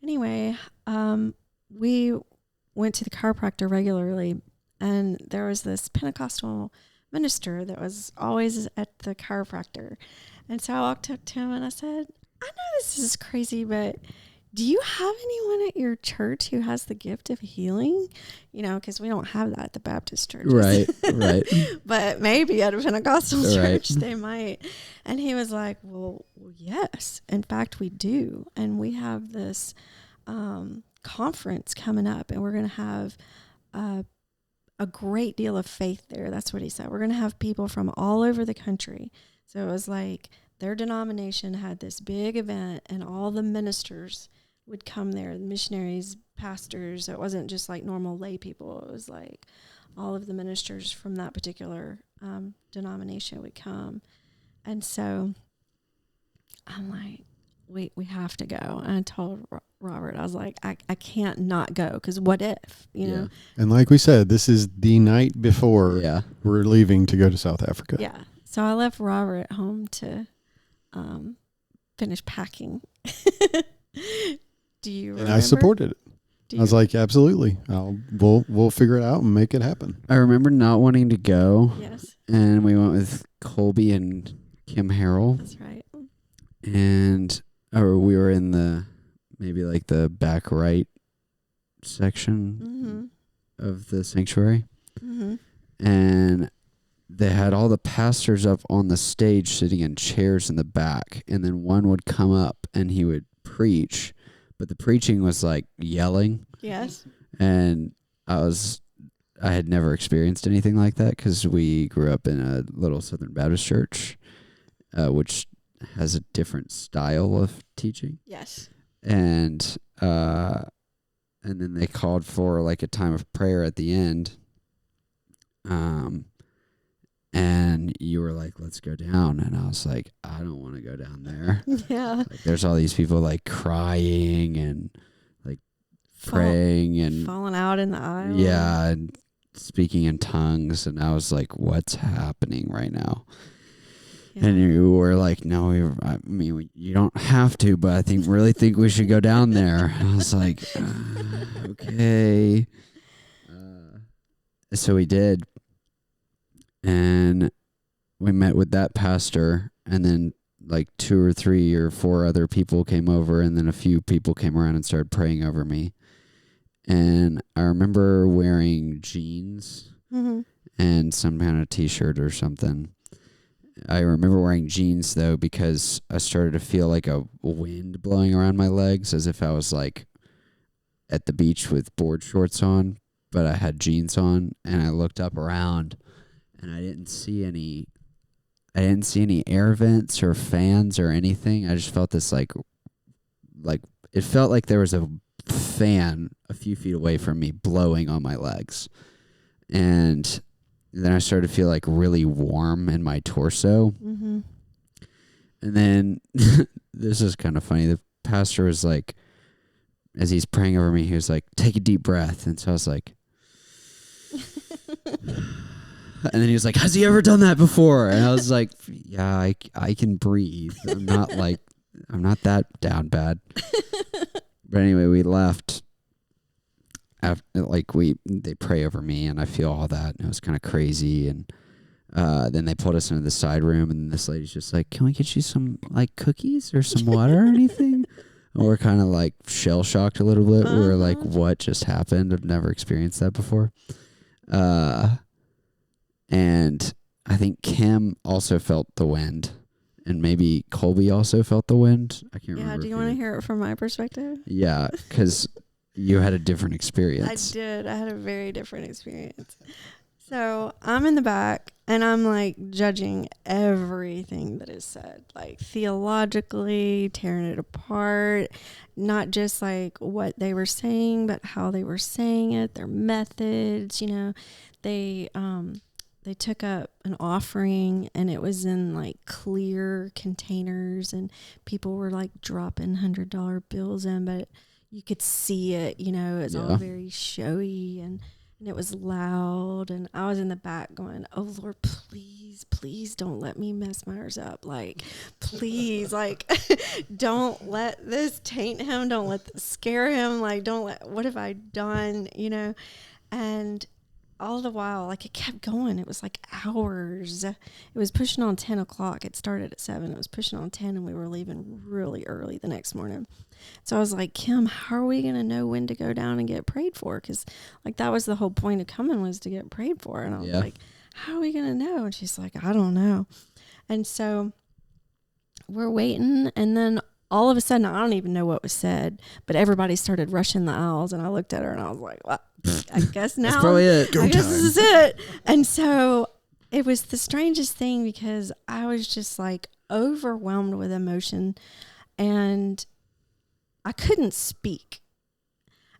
anyway, we went to the chiropractor regularly, and there was this Pentecostal minister that was always at the chiropractor. And so I walked up to him and I said, I know this is crazy, but do you have anyone at your church who has the gift of healing? You know, because we don't have that at the Baptist churches. Right. But maybe at a Pentecostal church they might. And he was like, well, yes. In fact, we do. And we have this conference coming up, and we're going to have a great deal of faith there. That's what he said. We're going to have people from all over the country. So it was like their denomination had this big event, and all the ministers would come there, the missionaries, pastors. It wasn't just like normal lay people. It was like all of the ministers from that particular denomination would come. And so I'm like, we have to go. And I told Robert, I was like, I can't not go, because what if, you know? And like we said, this is the night before we're leaving to go to South Africa. Yeah. So I left Robert at home to finish packing. Do you remember? And I supported it. I was like, absolutely. We'll figure it out and make it happen. I remember not wanting to go. Yes. And we went with Colby and Kim Harrell. That's right. And we were in maybe like the back right section of the sanctuary. Mm-hmm. And they had all the pastors up on the stage sitting in chairs in the back. And then one would come up and he would preach. But the preaching was like yelling. Yes. And I had never experienced anything like that because we grew up in a little Southern Baptist church, which has a different style of teaching. Yes. And then they called for like a time of prayer at the end. And you were like, let's go down. And I was like, I don't want to go down there. Yeah. Like, there's all these people like crying and like praying and falling out in the aisle. Yeah, and speaking in tongues. And I was like, what's happening right now? Yeah. And you were like, no, you don't have to, but I really think we should go down there. And I was like, okay. So we did. And we met with that pastor, and then like 2 or 3 or 4 other people came over, and then a few people came around and started praying over me. And I remember wearing jeans and some kind of t-shirt or something. I remember wearing jeans, though, because I started to feel like a wind blowing around my legs, as if I was like at the beach with board shorts on, but I had jeans on, and I looked up around. And I didn't see any air vents or fans or anything. I just felt this like it felt like there was a fan a few feet away from me blowing on my legs. And then I started to feel like really warm in my torso. Mm-hmm. And then this is kind of funny. The pastor was like, as he's praying over me, he was like, take a deep breath. And so I was like, and then he was like, has he ever done that before? And I was like, yeah, I can breathe. I'm not that down bad. But anyway, we left. After, they pray over me, and I feel all that, and it was kind of crazy. And then they pulled us into the side room, and this lady's just like, can we get you some like cookies or some water or anything? And we're kind of like shell shocked a little bit. We were like, what just happened? I've never experienced that before. And I think Kim also felt the wind, and maybe Colby also felt the wind. I can't remember. Yeah, do you want to hear it from my perspective? Yeah, because you had a different experience. I did. I had a very different experience. So I'm in the back, and I'm like judging everything that is said, like theologically, tearing it apart, not just like what they were saying, but how they were saying it, their methods, you know. They took up an offering, and it was in like clear containers, and people were like dropping $100 bills in, but you could see it, you know, it's all very showy, and it was loud. And I was in the back going, oh Lord, please don't let me mess Myres up. Like, please, like, don't let this taint him. Don't let this scare him. Like, what have I done? You know? And all the while, like, it kept going. It was like hours. It was pushing on 10 o'clock. It started at 7. It was pushing on 10, and we were leaving really early the next morning. So I was like, Kim, how are we going to know when to go down and get prayed for? Because, like, that was the whole point of coming, was to get prayed for. And I was like, how are we going to know? And she's like, I don't know. And so we're waiting, and then all of a sudden, I don't even know what was said, but everybody started rushing the aisles, and I looked at her, and I was like, well, I guess now. That's probably it. I guess this is it. And so it was the strangest thing, because I was just like overwhelmed with emotion, and I couldn't speak.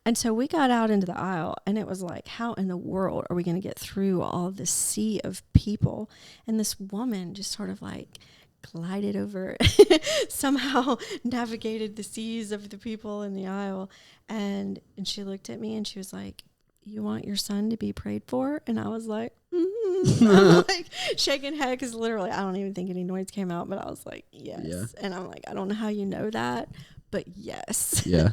And so we got out into the aisle, and it was like, how in the world are we going to get through all this sea of people? And this woman just sort of like glided over, somehow navigated the seas of the people in the aisle. And she looked at me and she was like, "You want your son to be prayed for?" And I was like, I'm like shaking head because literally I don't even think any noise came out, but I was like, yes. Yeah. And I'm like, I don't know how you know that, but yes. Yeah.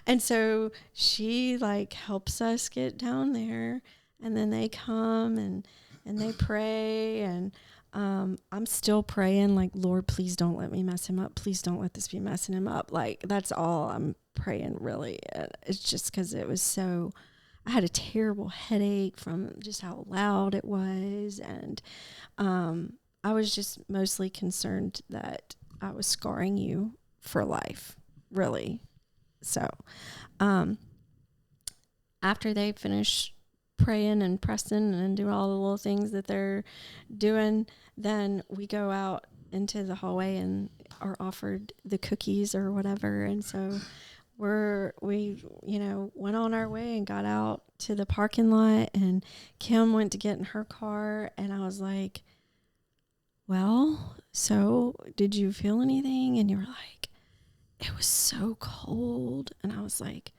And so she like helps us get down there, and then they come and they pray, and I'm still praying like, Lord, please don't let me mess him up. Please don't let this be messing him up. Like, that's all I'm praying, really. It's just because it was so, I had a terrible headache from just how loud it was. And I was just mostly concerned that I was scarring you for life, really. So after they finish praying and pressing and do all the little things that they're doing, then we go out into the hallway and are offered the cookies or whatever. And so we went on our way and got out to the parking lot, and Kim went to get in her car, and I was like, well, so did you feel anything? And you were like, it was so cold. And I was like,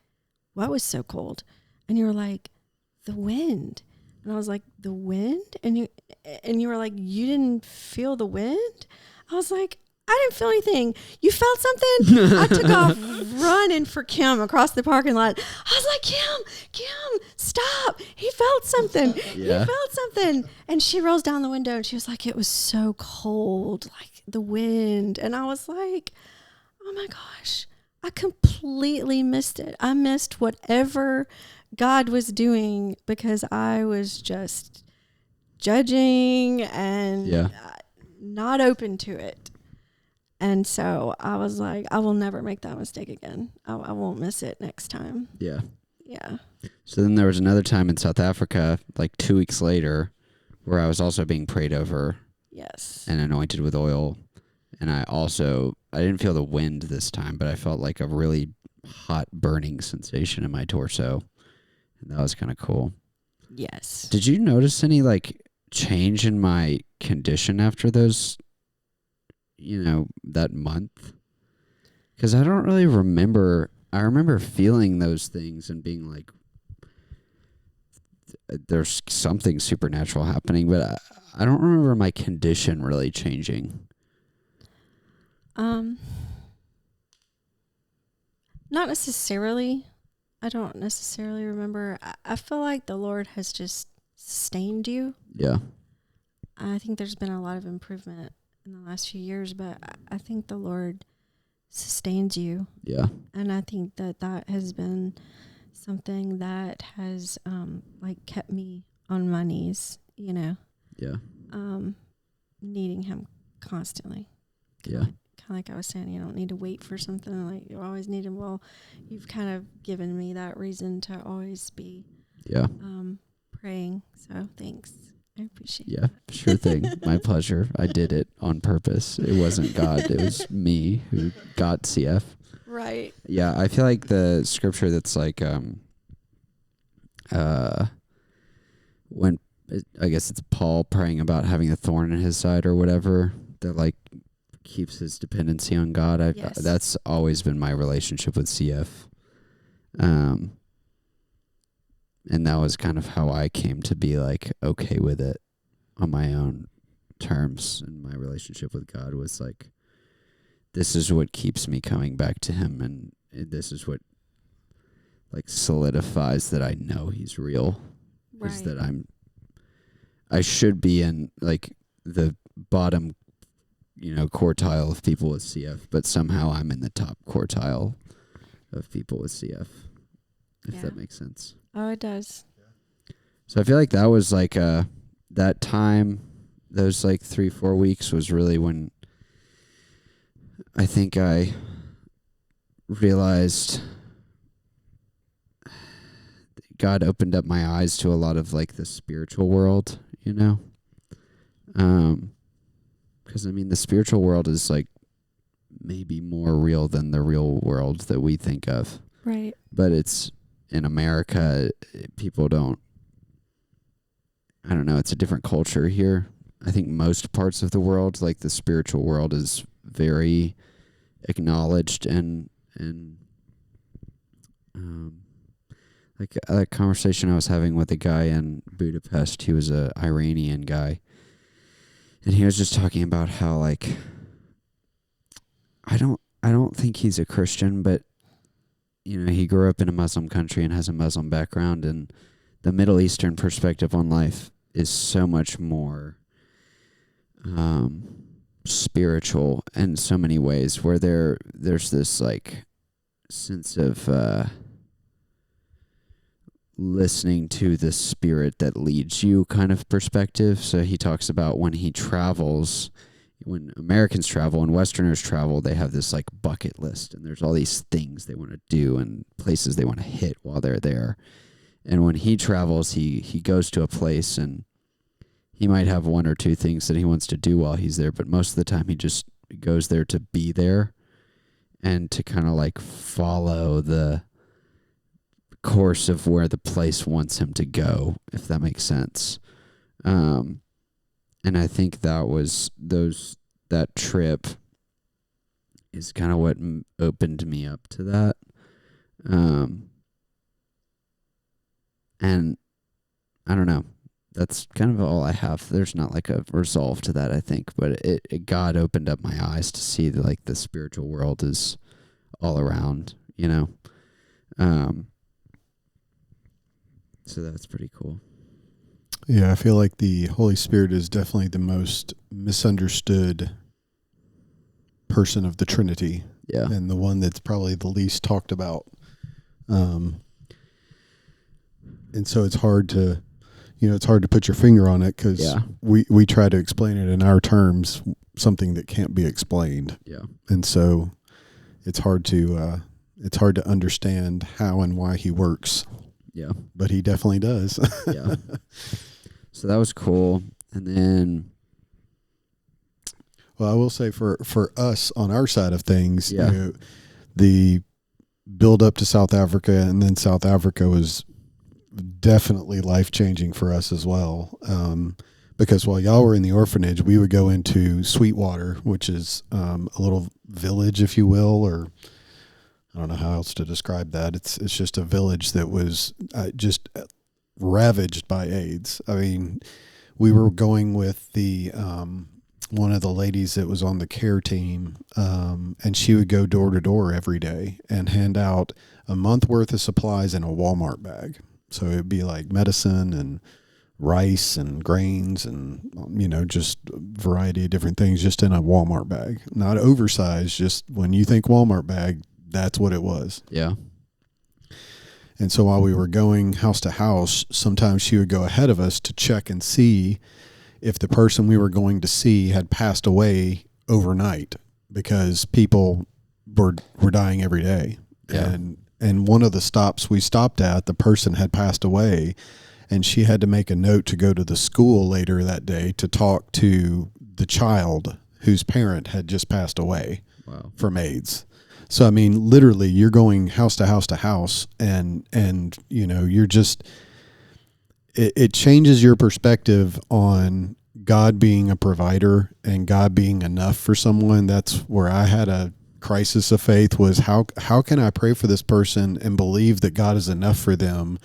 what was so cold? And you were like, the wind. And I was like, the wind? And you were like, you didn't feel the wind? I was like, I didn't feel anything. You felt something? I took off running for Kim across the parking lot. I was like, Kim, stop. He felt something. Yeah. He felt something. And she rolls down the window and she was like, it was so cold, like the wind. And I was like, oh my gosh, I completely missed it. I missed whatever God was doing because I was just judging and not open to it. And so I was like, I will never make that mistake again. I won't miss it next time. Yeah. Yeah. So then there was another time in South Africa, like 2 weeks later, where I was also being prayed over. Yes. And anointed with oil. And I didn't feel the wind this time, but I felt like a really hot burning sensation in my torso. And that was kind of cool. Yes. Did you notice any like change in my condition after those, that month? Because I don't really remember. I remember feeling those things and being like, there's something supernatural happening, but I don't remember my condition really changing. Not necessarily. I don't necessarily remember. I feel like the Lord has just sustained you. Yeah. I think there's been a lot of improvement in the last few years, but I think the Lord sustains you. Yeah. And I think that has been something that has kept me on my knees, Yeah. needing him constantly. Yeah. Kind of like I was saying, you don't need to wait for something. Like, you always need him. Well, you've kind of given me that reason to always be praying. So thanks. I appreciate it. Yeah, sure thing. My pleasure. I did it on purpose. It wasn't God. It was me who got CF. Right. Yeah, I feel like the scripture that's like, when I guess it's Paul praying about having a thorn in his side or whatever, that like keeps his dependency on God. Yes. That's always been my relationship with CF. And that was kind of how I came to be like okay with it on my own terms. And my relationship with God was like, this is what keeps me coming back to him, and this is what like solidifies that I know he's real. Right. Is that I should be in like the bottom, quartile of people with CF, but somehow I'm in the top quartile of people with CF, if that makes sense. Oh, it does. So I feel like that was like that time, those like 3-4 weeks was really when I think I realized God opened up my eyes to a lot of like the spiritual world, because the spiritual world is like maybe more real than the real world that we think of. Right. But it's in America, people don't, I don't know, it's a different culture here. I think most parts of the world, like the spiritual world, is very acknowledged and like that conversation I was having with a guy in Budapest. He was a Iranian guy, and he was just talking about how like I don't think he's a Christian, but he grew up in a Muslim country and has a Muslim background, and the Middle Eastern perspective on life is so much more spiritual in so many ways, where there's this like sense of listening to the spirit that leads you kind of perspective. So he talks about when Americans travel and Westerners travel, they have this like bucket list, and there's all these things they want to do and places they want to hit while they're there. And when he travels, he goes to a place and he might have one or two things that he wants to do while he's there, but most of the time he just goes there to be there and to kind of like follow the course of where the place wants him to go, if that makes sense. And I think that trip is kind of what opened me up to that. And I don't know. That's kind of all I have. There's not like a resolve to that, I think, but it God opened up my eyes to see that like the spiritual world is all around, So that's pretty cool. Yeah, I feel like the Holy Spirit is definitely the most misunderstood person of the Trinity. Yeah. And the one that's probably the least talked about. And so it's hard to put your finger on it because we try to explain it in our terms, something that can't be explained. Yeah. And so it's hard to understand how and why he works. Yeah. But he definitely does. Yeah. So that was cool. And then, well, I will say for us on our side of things, yeah. The build up to South Africa and then South Africa was definitely life-changing for us as well. Because while y'all were in the orphanage, we would go into Sweetwater, which is a little village, if you will, or I don't know how else to describe that. It's just a village that was just ravaged by AIDS. I mean, we were going with the one of the ladies that was on the care team, and she would go door to door every day and hand out a month worth of supplies in a Walmart bag. So it'd be like medicine and rice and grains and, just a variety of different things just in a Walmart bag. Not oversized, just when you think Walmart bag, that's what it was. Yeah. And so while we were going house to house, sometimes she would go ahead of us to check and see if the person we were going to see had passed away overnight, because people were dying every day. Yeah. And one of the stops we stopped at, the person had passed away, and she had to make a note to go to the school later that day to talk to the child whose parent had just passed away. Wow. From AIDS. So, I mean, literally you're going house to house to house and you're just, it changes your perspective on God being a provider and God being enough for someone. That's where I had a crisis of faith, was how can I pray for this person and believe that God is enough for them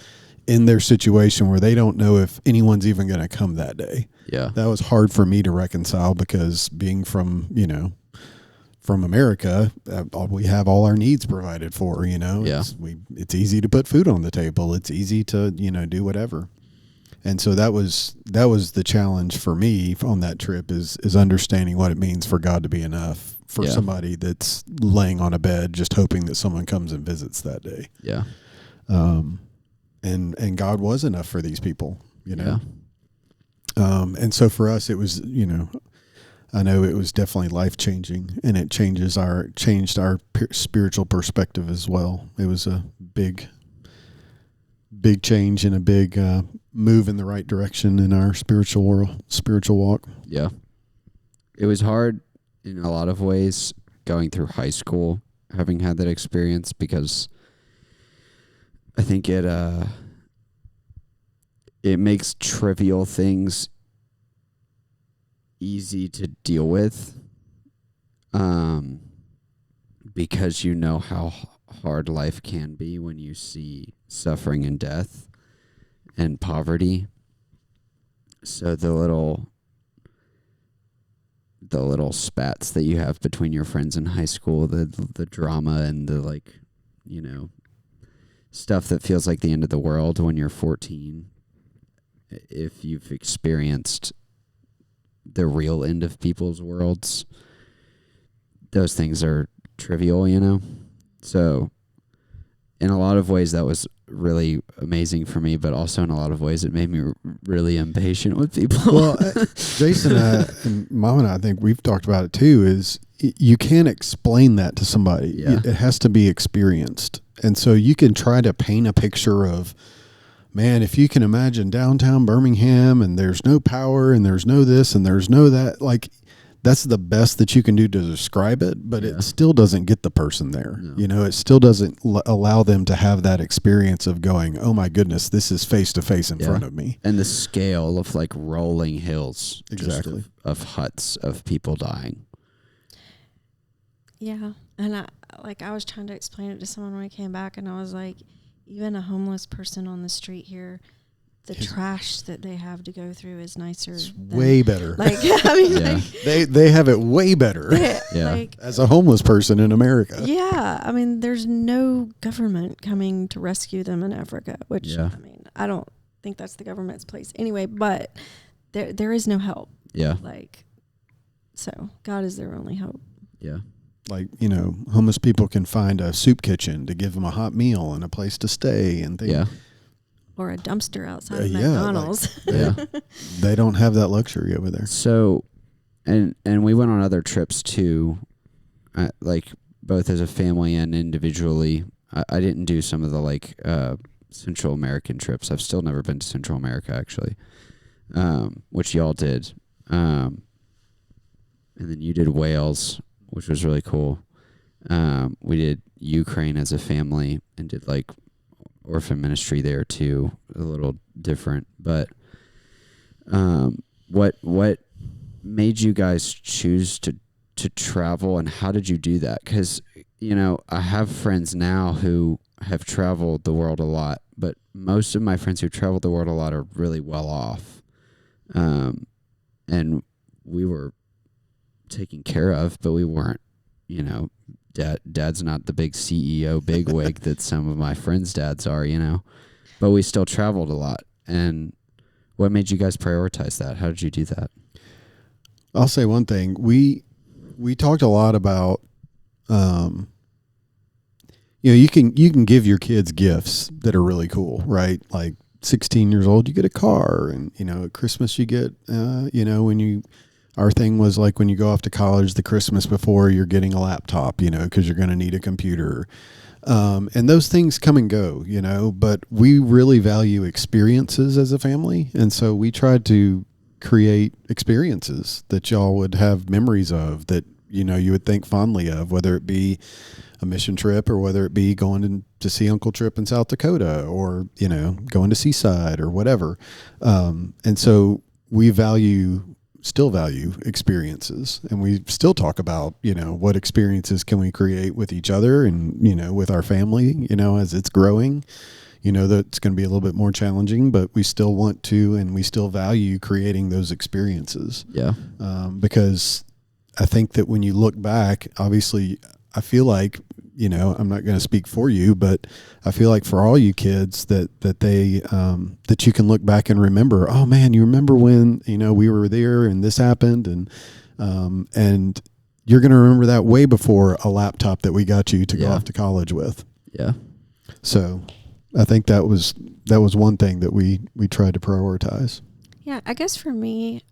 in their situation where they don't know if anyone's even going to come that day. Yeah. That was hard for me to reconcile, because being from America, we have all our needs provided for, Yeah. It's easy to put food on the table. It's easy to, do whatever. And so that was the challenge for me on that trip, is understanding what it means for God to be enough for somebody that's laying on a bed just hoping that someone comes and visits that day. Yeah. And God was enough for these people, Yeah. And so for us, it was, I know it was definitely life-changing, and it changed our spiritual perspective as well. It was a big change and a big move in the right direction in our spiritual walk. Yeah. It was hard in a lot of ways going through high school, having had that experience, because I think it makes trivial things easy to deal with, because you know how hard life can be when you see suffering and death and poverty. So the little spats that you have between your friends in high school, the drama and the, like, you know, stuff that feels like the end of the world when you're 14, if you've experienced the real end of people's worlds, those things are trivial, you know? So in a lot of ways that was really amazing for me, but also in a lot of ways it made me really impatient with people. Well, Jason and Mom and I think we've talked about it too, is you can't explain that to somebody. Yeah. It has to be experienced. And so you can try to paint a picture of, man, if you can imagine downtown Birmingham and there's no power and there's no this and there's no that, like, that's the best that you can do to describe it, but it still doesn't get the person there. No. You know, it still doesn't allow them to have that experience of going, oh my goodness, this is face to face in front of me. And the scale of, like, rolling hills. Exactly. Of huts of people dying. Yeah. And I was trying to explain it to someone when I came back, and I was like, even a homeless person on the street here, the trash that they have to go through is nicer. It's than, way better. Like, I mean, Yeah. like, They have it way better Yeah. like, as a homeless person in America. yeah. I mean, there's no government coming to rescue them in Africa, which, Yeah. I mean, I don't think that's the government's place anyway, but there is no help. Yeah. Like, so God is their only hope. Yeah. Like, you know, homeless people can find a soup kitchen to give them a hot meal and a place to stay and things. Yeah. Or a dumpster outside of Yeah, McDonald's. Yeah. They don't have that luxury over there. So, and we went on other trips too, like both as a family and individually. I didn't do some of the, like, Central American trips. I've still never been to Central America, actually, which y'all did. And then you did Wales, which was really cool. We did Ukraine as a family and did, like, orphan ministry there too, a little different. But what made you guys choose to travel, and how did you do that? Because, you know, I have friends now who have traveled the world a lot, but most of my friends who traveled the world a lot are really well off, and we were taken care of, but we weren't, you know, dad's not the big CEO bigwig that some of my friends' dads are, you know, but we still traveled a lot. And what made you guys prioritize that? How did you do that? I'll say one thing. We talked a lot about, you know, you can give your kids gifts that are really cool, right? Like 16 years old, you get a car, and, you know, at Christmas you get, you know, our thing was like when you go off to college, the Christmas before, you're getting a laptop, you know, because you're going to need a computer. And those things come and go, you know, but we really value experiences as a family. And so we tried to create experiences that y'all would have memories of, that, you know, you would think fondly of, whether it be a mission trip or whether it be going to see Uncle Trip in South Dakota, or, you know, going to Seaside or whatever. And so we still value experiences, and we still talk about, you know, what experiences can we create with each other and, you know, with our family, you know, as it's growing. You know, that's going to be a little bit more challenging, but we still want to, and we still value creating those experiences. Yeah. Because I think that when you look back, obviously, I feel like, you know, I'm not going to speak for you, but I feel like for all you kids that you can look back and remember, oh man, you remember when, you know, we were there and this happened, and you're going to remember that way before a laptop that we got you to go off to college with. Yeah. So I think that was one thing that we tried to prioritize. Yeah, I guess for me,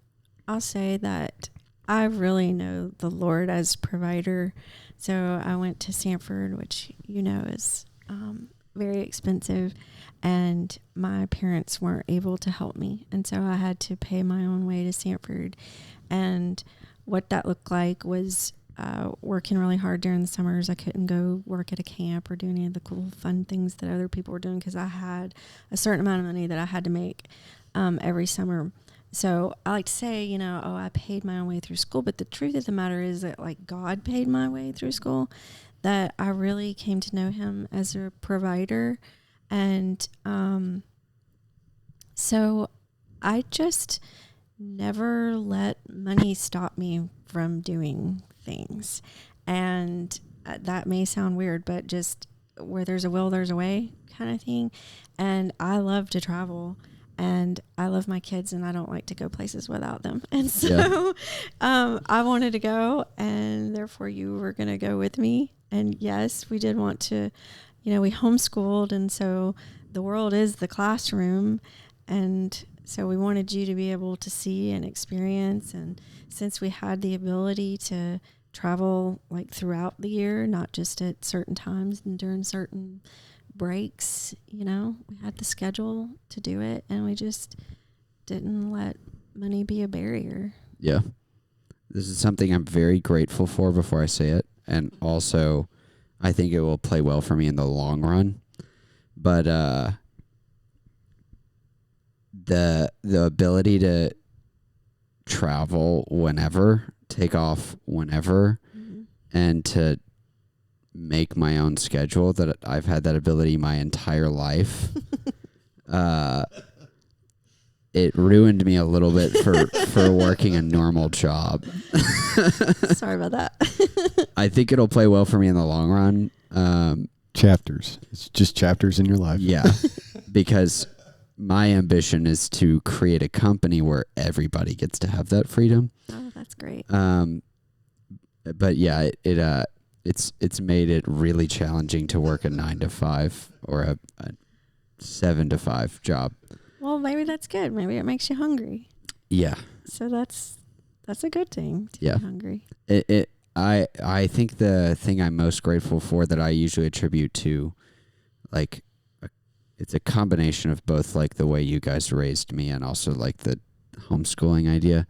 I'll say that I really know the Lord as provider. So I went to Sanford, which, you know, is very expensive, and my parents weren't able to help me. And so I had to pay my own way to Sanford. And what that looked like was working really hard during the summers. I couldn't go work at a camp or do any of the cool, fun things that other people were doing because I had a certain amount of money that I had to make every summer. So I like to say, oh, I paid my own way through school. But the truth of the matter is that, like, God paid my way through school, that I really came to know him as a provider. And so I just never let money stop me from doing things. And that may sound weird, but just where there's a will, there's a way kind of thing. And I love to travel. And I love my kids, and I don't like to go places without them. And so I wanted to go, and therefore you were going to go with me. And yes, we did want to, we homeschooled. And so the world is the classroom. And so we wanted you to be able to see and experience. And since we had the ability to travel like throughout the year, not just at certain times and during certain breaks, we had the schedule to do it, and we just didn't let money be a barrier. Yeah. This is something I'm very grateful for before I say it. And also, I think it will play well for me in the long run. But the ability to travel whenever, take off whenever, and to make my own schedule, that I've had that ability my entire life. It ruined me a little bit for working a normal job. Sorry about that. I think it'll play well for me in the long run. Chapters. It's just chapters in your life. Yeah, because my ambition is to create a company where everybody gets to have that freedom. Oh, that's great. But yeah, it's made it really challenging to work a 9 to 5 or a 7 to 5 job. Well, maybe that's good. Maybe it makes you hungry. Yeah. So that's a good thing to be hungry. I think the thing I'm most grateful for, that I usually attribute to, like, it's a combination of both, like the way you guys raised me and also like the homeschooling idea,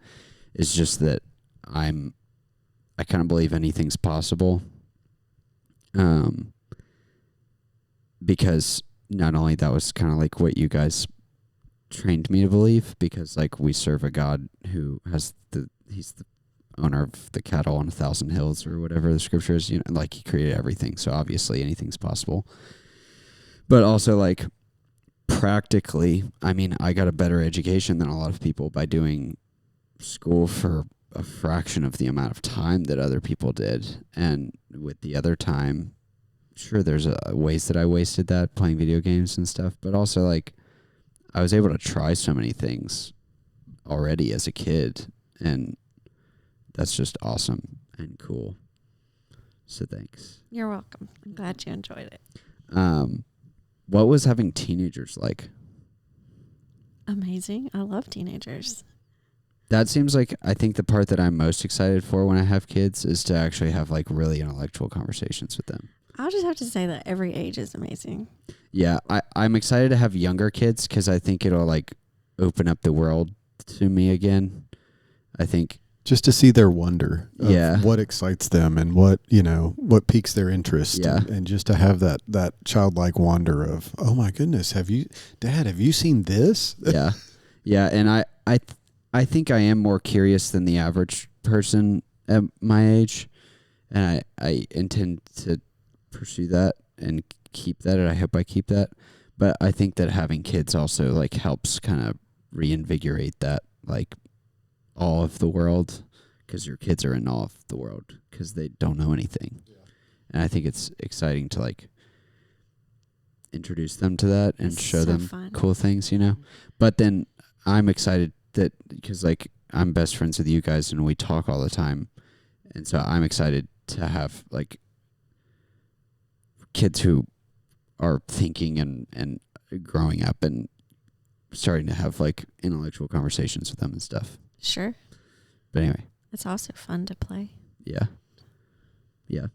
is just that I kind of believe anything's possible. Because not only that was kind of like what you guys trained me to believe, because like we serve a God who has he's the owner of the cattle on 1,000 hills or whatever the scripture is, like he created everything. So obviously anything's possible. But also, like, practically, I mean, I got a better education than a lot of people by doing school for a fraction of the amount of time that other people did. And with the other time, sure, there's ways that I wasted that playing video games and stuff, but also, like, I was able to try so many things already as a kid, and that's just awesome and cool. So thanks. You're welcome. I'm glad you enjoyed it. What was having teenagers like? Amazing. I love teenagers. That seems like, I think the part that I'm most excited for when I have kids is to actually have like really intellectual conversations with them. I'll just have to say that every age is amazing. Yeah, I'm excited to have younger kids because I think it'll like open up the world to me again. I think just to see their wonder of what excites them and what piques their interest. Yeah. And just to have that childlike wonder of, oh my goodness, have you seen this? Yeah. Yeah. And I think I am more curious than the average person at my age. And I intend to pursue that and keep that, and I hope I keep that. But I think that having kids also like helps kind of reinvigorate that, like, awe of the world, because your kids are in awe of the world because they don't know anything. Yeah. And I think it's exciting to like introduce them to that and show them cool things, But then I'm excited that because like I'm best friends with you guys and we talk all the time, and so I'm excited to have like kids who are thinking and growing up and starting to have like intellectual conversations with them and stuff. Sure. But anyway. It's also fun to play. Yeah. Yeah.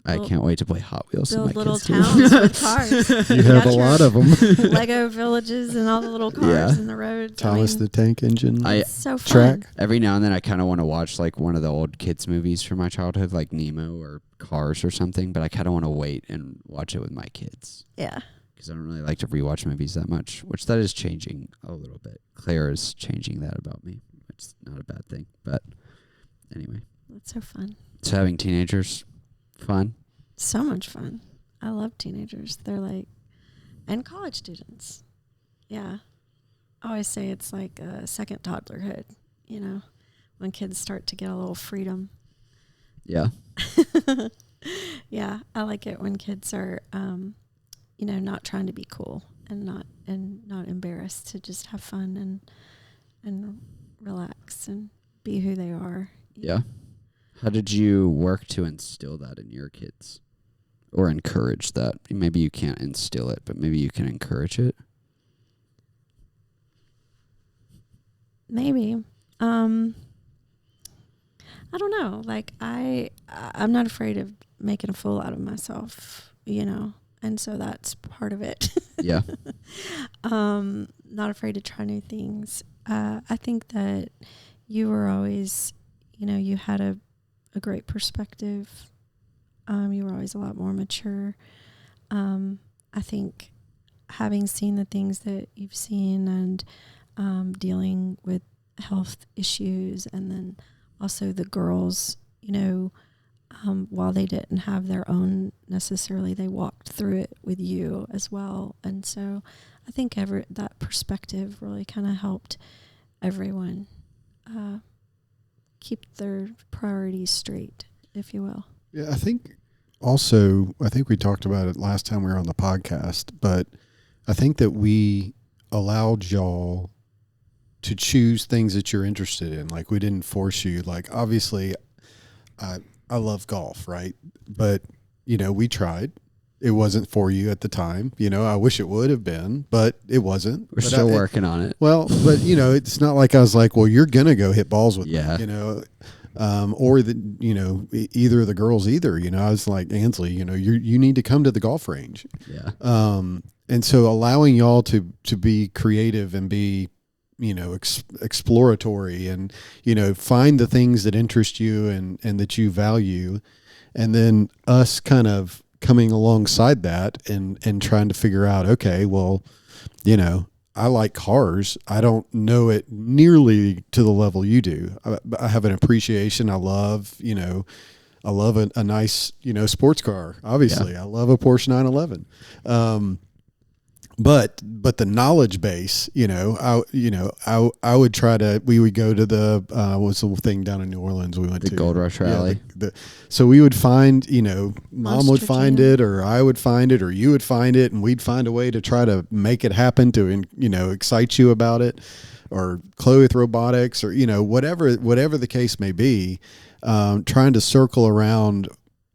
I can't wait to play Hot Wheels. Build little towns with cars. You have a lot of them. Lego villages and all the little cars in the roads. Thomas the Tank Engine. It's so fun. Track. Every now and then I kind of want to watch like one of the old kids movies from my childhood, like Nemo or Cars or something, but I kind of want to wait and watch it with my kids. Yeah. because I don't really like to rewatch movies that much, which that is changing a little bit. Claire is changing that about me, which is not a bad thing. But anyway. That's so fun. So having teenagers, fun? So much fun. I love teenagers. They're like, and college students. Yeah. I always say it's like a second toddlerhood, you know, when kids start to get a little freedom. Yeah. Yeah. I like it when kids are, you know, not trying to be cool and not embarrassed to just have fun and relax and be who they are. Yeah. How did you work to instill that in your kids? Or encourage that? Maybe you can't instill it, but maybe you can encourage it. Maybe. I don't know. Like I'm not afraid of making a fool out of myself, you know, and so that's part of it. Yeah. Not afraid to try new things. I think that you were always, you know, you had a great perspective. You were always a lot more mature. I think having seen the things that you've seen and dealing with health issues, and then also the girls, you know, while they didn't have their own necessarily, they walked through it with you as well. And so I think that perspective really kind of helped everyone keep their priorities straight, if you will. Yeah, I think we talked about it last time we were on the podcast, but I think that we allowed y'all to choose things that you're interested in. Like, we didn't force you. Like, obviously, I love golf, right? But, you know, we tried. It wasn't for you at the time. You know, I wish it would have been, but it wasn't. We're still working on it. Well, but, you know, it's not like I was like, well, you're going to go hit balls with me, you know. Or you know, either of the girls either, you know. I was like, Ansley, you know, you need to come to the golf range. Yeah. And so allowing y'all to be creative and be, you know, exploratory and, you know, find the things that interest you and that you value. And then us kind of coming alongside that and trying to figure out, okay, well, you know, I like cars. I don't know it nearly to the level you do. I have an appreciation. I love, you know, a nice, you know, sports car. Obviously, I love a Porsche 911. But the knowledge base, you know, I would try to. We would go to the what's the thing down in New Orleans we went to? The Gold Rush Rally. So we would find, you know, Mom would find Jam. it, or I would find it, or you would find it, and we'd find a way to try to make it happen to, you know, excite you about it, or Chloe with robotics, or, you know, whatever the case may be, trying to circle around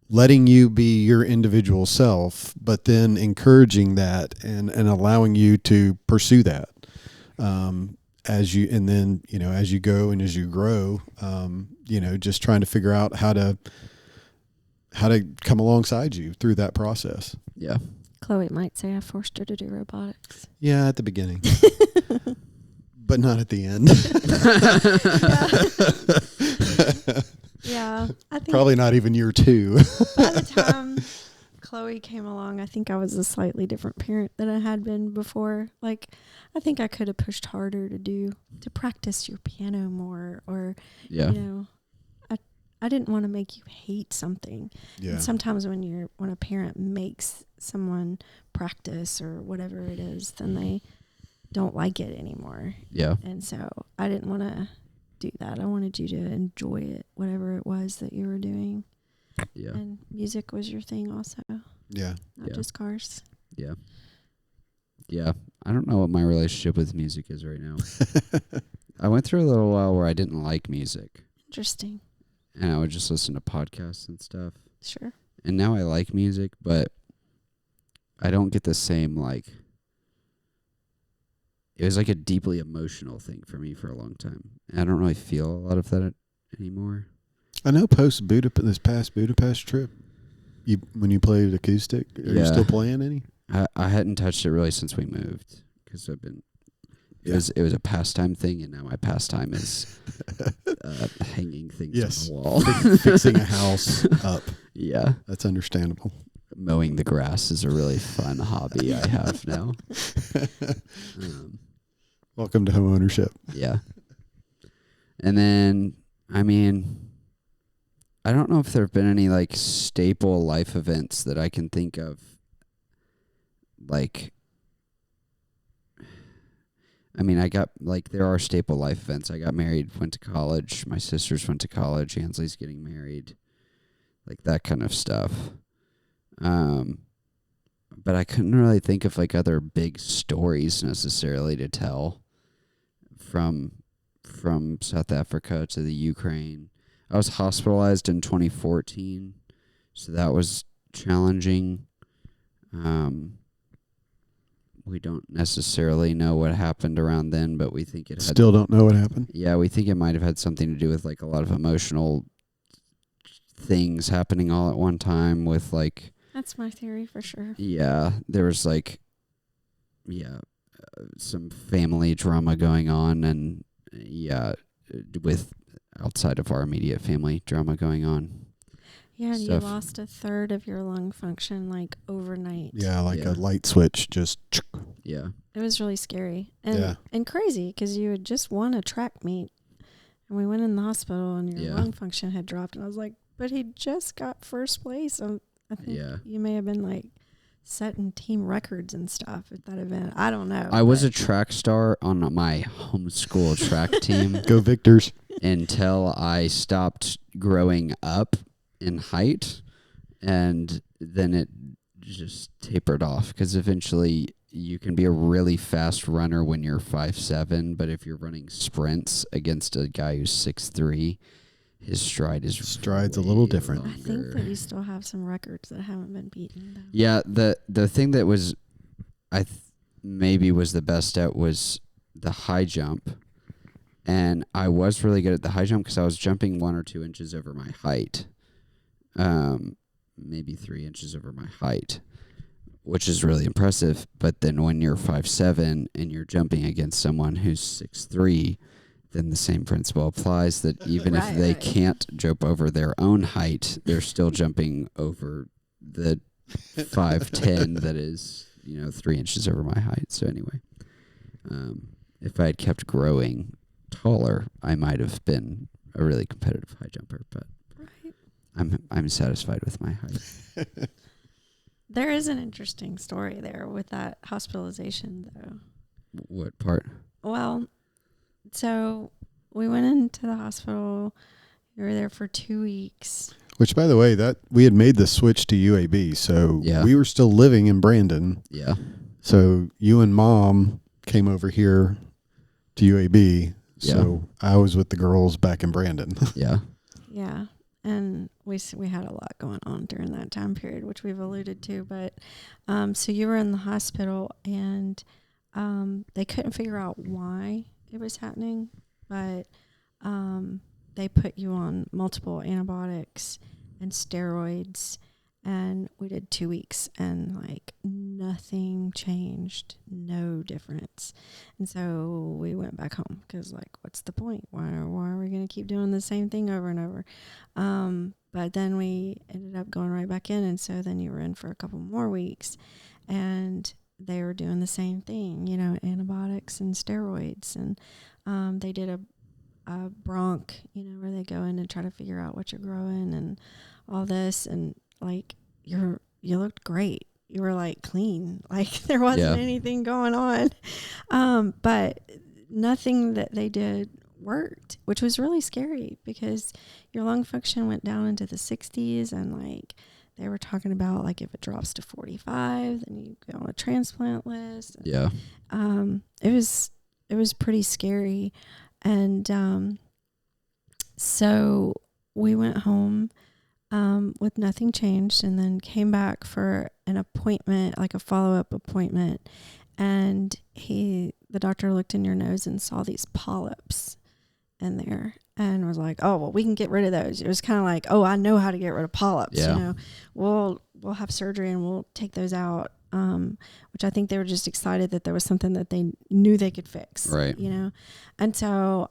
letting you be your individual self, but then encouraging that and allowing you to pursue that as you, and then, you know, as you go and as you grow, you know, just trying to figure out how to come alongside you through that process. Yeah. Chloe might say I forced her to do robotics. Yeah, at the beginning, but not at the end. Yeah, I think Probably not even year 2. by the time Chloe came along, I think I was a slightly different parent than I had been before. Like, I think I could have pushed harder to practice your piano more, or, you know, I didn't want to make you hate something. Yeah. And sometimes when a parent makes someone practice or whatever it is, then they don't like it anymore. Yeah. And so I didn't want to do that. I wanted you to enjoy it, whatever it was that you were doing. Yeah. And music was your thing also. Yeah. Not just cars. Yeah. Yeah. I don't know what my relationship with music is right now. I went through a little while where I didn't like music. Interesting. And I would just listen to podcasts and stuff. Sure. And now I like music, but I don't get the same, like, it was like a deeply emotional thing for me for a long time. And I don't really feel a lot of that anymore. I know this past Budapest trip, when you played acoustic, are you still playing any? I hadn't touched it really since we moved, because I've been. It was a pastime thing, and now my pastime is hanging things on the wall, fixing a house up. Yeah, that's understandable. mowing the grass is a really fun hobby I have now. Welcome to home ownership. Yeah. And then, I mean, I don't know if there have been any like staple life events that I can think of. Like, I mean, I got, like, there are staple life events. I got married, went to college. My sisters went to college. Ansley's getting married. Like, that kind of stuff. But I couldn't really think of, like, other big stories necessarily to tell from South Africa to the Ukraine. I was hospitalized in 2014, so that was challenging. We don't necessarily know what happened around then, but we think it had... Still don't know what happened? Yeah, we think it might have had something to do with, like, a lot of emotional things happening all at one time with, like... That's my theory for sure. Yeah, there was, like... some family drama going on, and, with outside of our immediate family drama going on. Yeah, and Stuff. you lost a third of your lung function, like, overnight. Yeah, like a light switch, just... Yeah. It was really scary and crazy because you had just won a track meet, and we went in the hospital, and your lung function had dropped, and I was like, but he just got first place. I think you may have been, like, setting team records and stuff at that event. I don't know. I was a track star on my homeschool track team. Go Victors. Until I stopped growing up in height, and then it just tapered off, because eventually you can be a really fast runner when you're 5'7", but if you're running sprints against a guy who's 6'3", his stride's a little different. Longer. I think that you still have some records that haven't been beaten, though. Yeah, the thing that was maybe was the best at was the high jump. And I was really good at the high jump because I was jumping 1 or 2 inches over my height. Maybe 3 inches over my height, which is really impressive. But then when you're 5'7" and you're jumping against someone who's 6'3", then the same principle applies, that even if they can't jump over their own height, they're still jumping over the 5'10" that is, 3 inches over my height. So anyway, if I had kept growing taller, I might have been a really competitive high jumper, but I'm satisfied with my height. There is an interesting story there with that hospitalization, though. What part? Well, so we went into the hospital. We were there for 2 weeks. Which, by the way, that we had made the switch to UAB, so we were still living in Brandon. Yeah. So you and Mom came over here to UAB. So I was with the girls back in Brandon. Yeah. And we had a lot going on during that time period, which we've alluded to. But so you were in the hospital, and they couldn't figure out why it was happening, but they put you on multiple antibiotics and steroids, and we did 2 weeks, and like nothing changed, no difference. And so we went back home because, like, what's the point? Why are we going to keep doing the same thing over and over? But then we ended up going right back in, and so then you were in for a couple more weeks, and they were doing the same thing, antibiotics and steroids, and they did a bronch, where they go in and try to figure out what you're growing and all this, and like you looked great. You were like clean, like there wasn't anything going on, but nothing that they did worked, which was really scary because your lung function went down into the 60s, and like they were talking about, like, if it drops to 45, then you go on a transplant list. Yeah. It was pretty scary. And so we went home with nothing changed, and then came back for an appointment, like a follow-up appointment. And the doctor looked in your nose and saw these polyps in there, and was like, oh, well, we can get rid of those. It was kind of like, oh, I know how to get rid of polyps. Yeah. We'll have surgery and we'll take those out. Which I think they were just excited that there was something that they knew they could fix. Right. And so,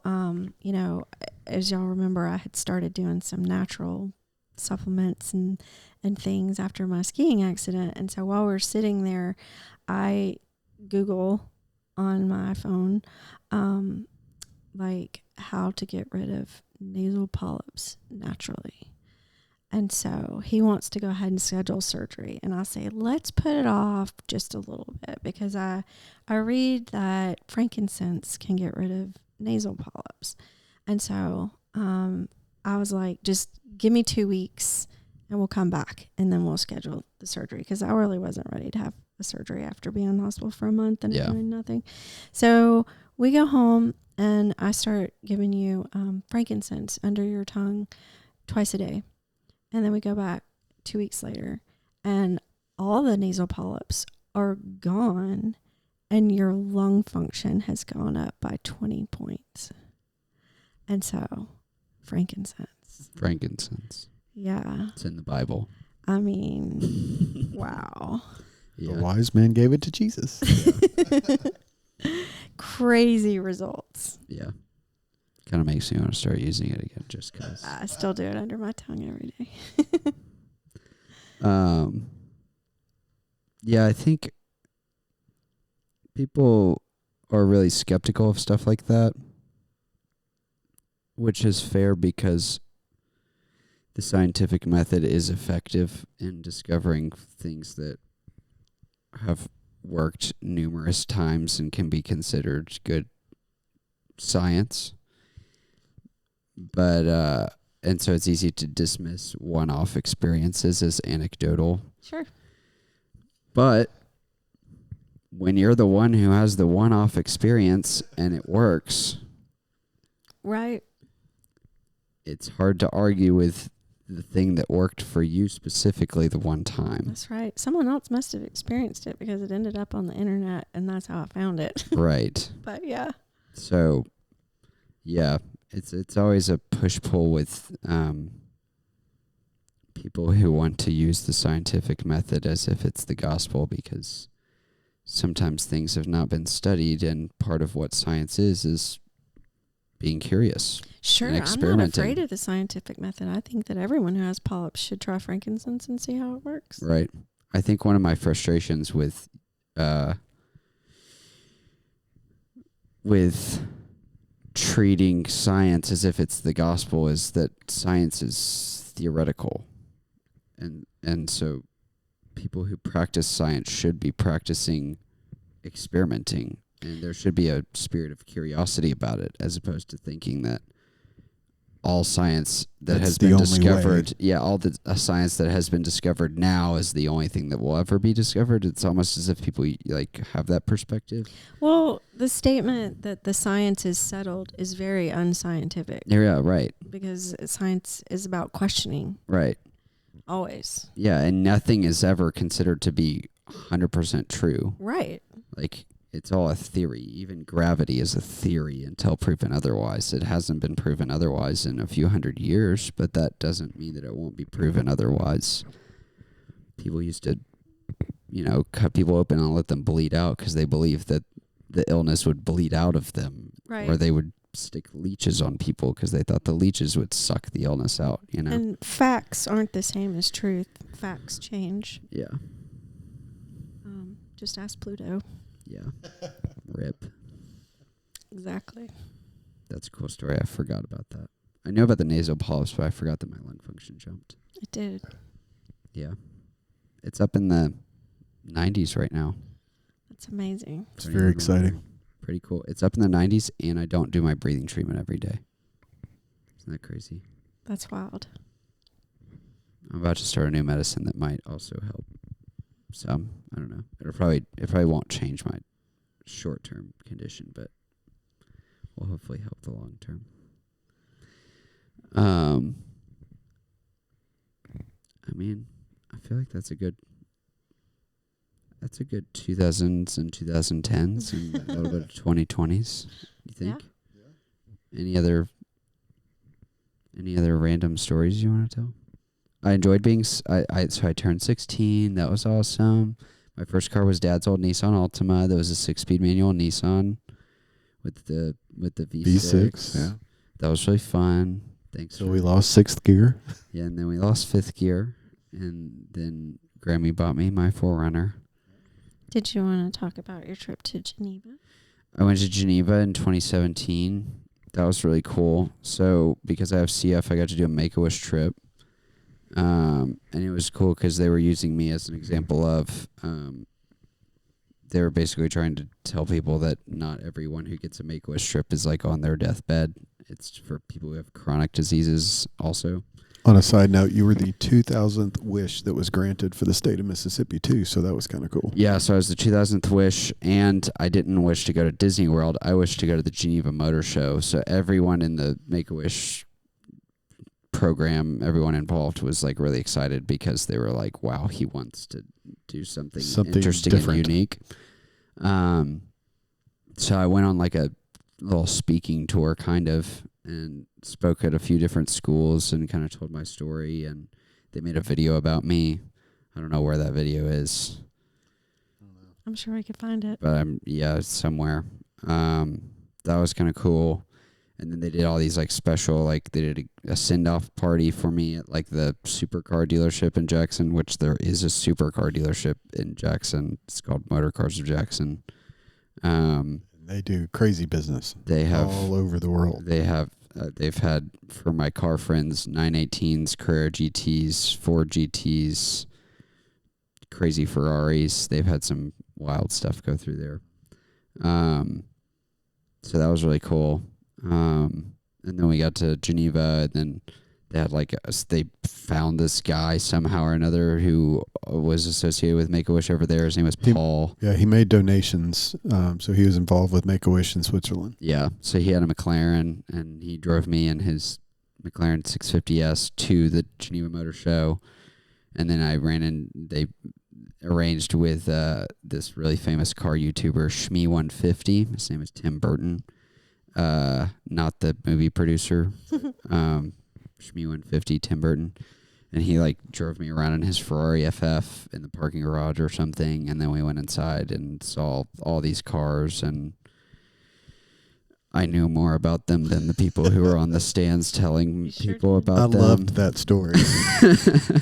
as y'all remember, I had started doing some natural supplements and things after my skiing accident. And so while we're sitting there, I Google on my phone, like how to get rid of nasal polyps naturally. And so he wants to go ahead and schedule surgery. And I say, let's put it off just a little bit, because I read that frankincense can get rid of nasal polyps. And so I was like, just give me 2 weeks and we'll come back and then we'll schedule the surgery, because I really wasn't ready to have a surgery after being in the hospital for a month and doing nothing. So we go home and I start giving you frankincense under your tongue twice a day. And then we go back 2 weeks later and all the nasal polyps are gone and your lung function has gone up by 20 points. And so frankincense. Yeah. It's in the Bible. I mean, wow. The wise man gave it to Jesus. Crazy results. Yeah. Kind of makes me want to start using it again just because. I still do it under my tongue every day. Yeah, I think people are really skeptical of stuff like that, which is fair because the scientific method is effective in discovering things that have worked numerous times and can be considered good science. But, and so it's easy to dismiss one-off experiences as anecdotal. Sure. But when you're the one who has the one-off experience and it works, right, it's hard to argue with the thing that worked for you specifically the one time. That's right. Someone else must have experienced it because it ended up on the internet and that's how I found it. Right. But yeah. So, yeah, it's always a push-pull with people who want to use the scientific method as if it's the gospel, because sometimes things have not been studied, and part of what science is being curious. Sure, and I'm not experimenting. afraid of the scientific method. I think that everyone who has polyps should try frankincense and see how it works. Right. I think one of my frustrations with treating science as if it's the gospel is that science is theoretical. And so people who practice science should be practicing experimenting, and there should be a spirit of curiosity about it, as opposed to thinking that all science that has been discovered, all the science that has been discovered now is the only thing that will ever be discovered. It's almost as if people like have that perspective. Well, the statement that the science is settled is very unscientific. Yeah, right. Because science is about questioning. Right. Always. Yeah, and nothing is ever considered to be 100% true. Right. Like, it's all a theory. Even gravity is a theory until proven otherwise. It hasn't been proven otherwise in a few hundred years, but that doesn't mean that it won't be proven otherwise. People used to, cut people open and let them bleed out because they believed that the illness would bleed out of them. Right. Or they would stick leeches on people because they thought the leeches would suck the illness out, And facts aren't the same as truth. Facts change. Yeah. Just ask Pluto. Yeah. RIP. Exactly. That's a cool story. I forgot about that. I knew about the nasal polyps, but I forgot that my lung function jumped. It did. Yeah. It's up in the 90s right now. That's amazing. It's very exciting. Pretty cool. It's up in the 90s, and I don't do my breathing treatment every day. Isn't that crazy? That's wild. I'm about to start a new medicine that might also help some. I don't know. It probably won't change my short-term condition, but will hopefully help the long-term. I mean, I feel like that's a good 2000s and 2010s and a little bit of 2020s. You think? Yeah. Any other random stories you want to tell? I enjoyed being. So I turned 16. That was awesome. My first car was Dad's old Nissan Altima. That was a 6-speed manual Nissan with the V6. Yeah. That was really fun. Thanks. So we lost sixth gear. Yeah, and then we lost fifth gear, and then Grammy bought me my 4Runner. Did you want to talk about your trip to Geneva? I went to Geneva in 2017. That was really cool. So because I have CF, I got to do a Make-A-Wish trip. And it was cool because they were using me as an example of, they were basically trying to tell people that not everyone who gets a Make-A-Wish trip is like on their deathbed. It's for people who have chronic diseases also. On a side note, you were the 2000th wish that was granted for the state of Mississippi too, so that was kind of cool. Yeah, so I was the 2000th wish, and I didn't wish to go to Disney World. I wished to go to the Geneva Motor Show. So everyone in the Make-A-Wish program, everyone involved was like really excited because they were like, wow, he wants to do something interesting different and unique. So I went on like a little speaking tour kind of, and spoke at a few different schools and kind of told my story, and they made a video about me. I don't know where that video is, I'm sure we could find it. but it's somewhere. That was kind of cool. And then they did all these like special, like they did a send-off party for me at like the supercar dealership in Jackson, which there is a supercar dealership in Jackson. It's called Motor Cars of Jackson. They do crazy business. They have all over the world. They've had, for my car friends, 918s, Carrera GTs, Ford GTs, crazy Ferraris. They've had some wild stuff go through there. So that was really cool. And then we got to Geneva, and then they had they found this guy somehow or another who was associated with Make-A-Wish over there. His name was Paul. Yeah, he made donations. So he was involved with Make-A-Wish in Switzerland. Yeah, so he had a McLaren, and he drove me in his McLaren 650S to the Geneva Motor Show. And then they arranged with this really famous car YouTuber, Shmee150. His name is Tim Burton. Not the movie producer. Shmee150, Tim Burton. And he drove me around in his Ferrari FF in the parking garage or something, and then we went inside and saw all these cars, and I knew more about them than the people who were on the stands telling people about them. I loved that story.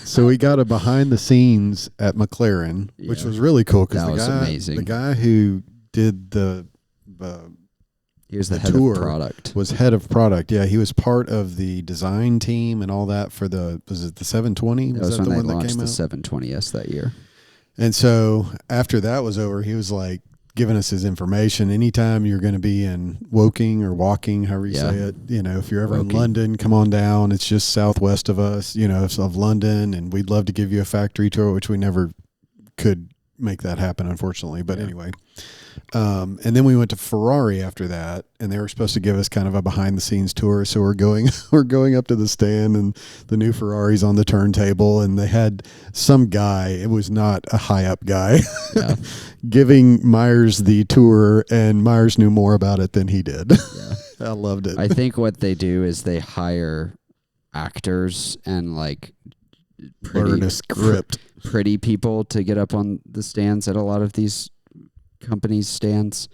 So we got a behind the scenes at McLaren, which was really cool because that was amazing. The guy who did he was the the head tour of product. was head of product. Yeah, he was part of the design team and all that for was it the 720? That was when the they one that launched came the out? 720S that year. And so after that was over, he was giving us his information. Anytime you're going to be in Woking or Walking, however you say it, if you're ever Woking. in London, come on down. It's just southwest of us, of London, and we'd love to give you a factory tour, which we never could make that happen, unfortunately. But anyway. And then we went to Ferrari after that, and they were supposed to give us kind of a behind the scenes tour. So we're going up to the stand, and the new Ferrari's on the turntable, and they had some guy, it was not a high up guy, giving Myres the tour, and Myres knew more about it than he did. Yeah. I loved it. I think what they do is they hire actors and Learn a script. pretty people to get up on the stands at a lot of these companies' stands,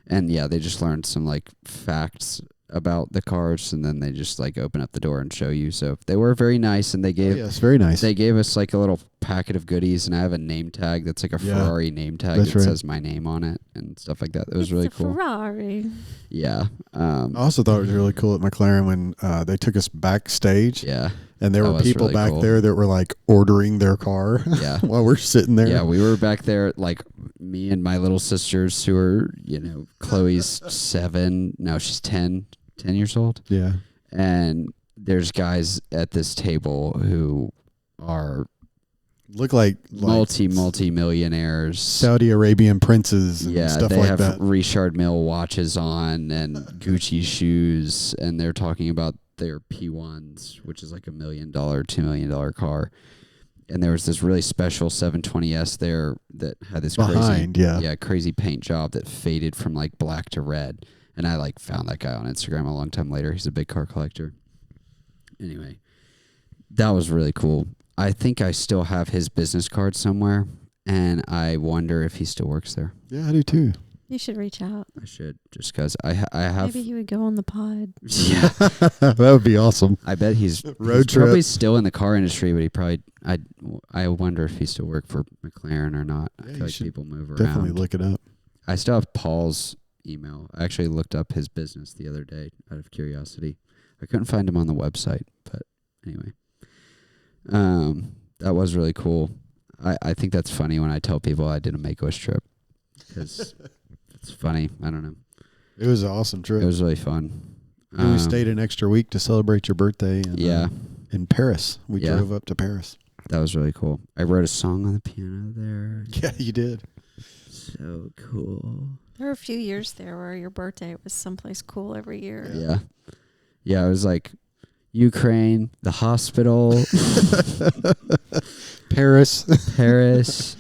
and they just learned some facts about the cars, and then they just open up the door and show you. So they were very nice, and they gave very nice. They gave us a little packet of goodies, and I have a name tag that's a Ferrari name tag that says my name on it and stuff like that. It was really cool. Ferrari. Yeah. I also thought it was really cool at McLaren when they took us backstage. Yeah. And there were people really back cool. there that were ordering their car while we're sitting there. Yeah, we were back there, me and my little sisters who are, Chloe's 7. No, she's 10 years old. Yeah. And there's guys at this table who are look like multi-millionaires. Saudi Arabian princes and stuff they like have that. Richard Mille watches on and Gucci shoes, and they're talking about their P1s, which is $1 million, $2 million car. And there was this really special 720S there that had this crazy paint job that faded from black to red. And I found that guy on Instagram a long time later. He's a big car collector. Anyway, that was really cool. I think I still have his business card somewhere, and I wonder if he still works there. Yeah, I do too. You should reach out. I should, just because I have. Maybe he would go on the pod. Yeah, That would be awesome. I bet he's Road probably trip. still in the car industry, but he probably. I wonder if he still worked for McLaren or not. I Yeah, feel you like should people move around. Definitely look it up. I still have Paul's email. I actually looked up his business the other day out of curiosity. I couldn't find him on the website, but anyway. That was really cool. I think that's funny when I tell people I did a Make-A-Wish trip, because it's funny. I don't know. It was an awesome trip. It was really fun. And we stayed an extra week to celebrate your birthday. In Paris. We drove up to Paris. That was really cool. I wrote a song on the piano there. Yeah, you did. So cool. There were a few years there where your birthday was someplace cool every year. Yeah. Yeah, it was like Ukraine, the hospital, Paris.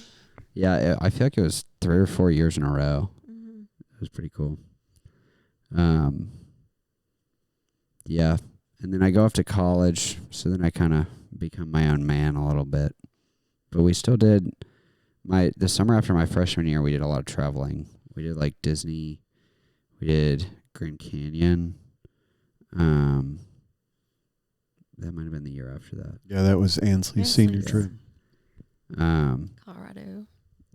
Yeah, I feel like it was 3 or 4 years in a row. Mm-hmm. It was pretty cool. Yeah. And then I go off to college, so then I kind of become my own man a little bit. But we still did the summer after my freshman year, we did a lot of traveling. We did like Disney. We did Grand Canyon. That might have been the year after that. Yeah, that was Ansley's senior Ansley's. trip. Colorado.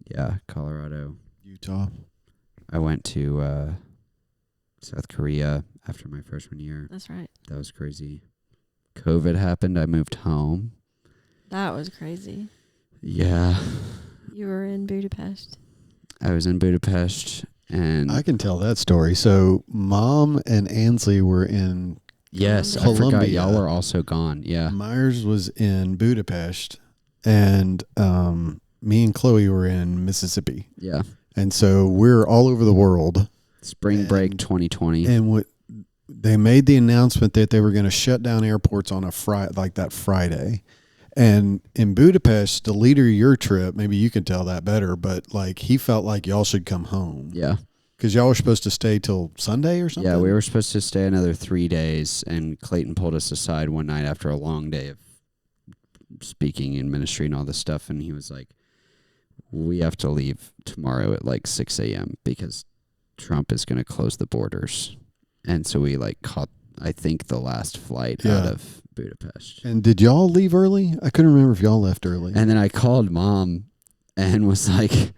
Yeah, Colorado. Utah. I went to South Korea after my freshman year. That's right. That was crazy. COVID happened. I moved home. That was crazy. Yeah. You were in Budapest. I was in Budapest, and I can tell that story. So Mom and Ansley were in yes, I Colombia. forgot y'all were also gone. Yeah. Myres was in Budapest, and me and Chloe were in Mississippi. Yeah. And so we're all over the world. Spring break 2020. And what they made the announcement that they were going to shut down airports on a Friday. And in Budapest, the leader of your trip, maybe you could tell that better, but like he felt like y'all should come home. Yeah. Because y'all were supposed to stay till Sunday or something? Yeah, we were supposed to stay another 3 days, and Clayton pulled us aside one night after a long day of speaking in ministry and all this stuff, and he was like, we have to leave tomorrow at like 6 a.m. because Trump is going to close the borders. And so we like caught, I think, the last flight out of Budapest. And did y'all leave early? I couldn't remember if y'all left early. And then I called Mom and was like,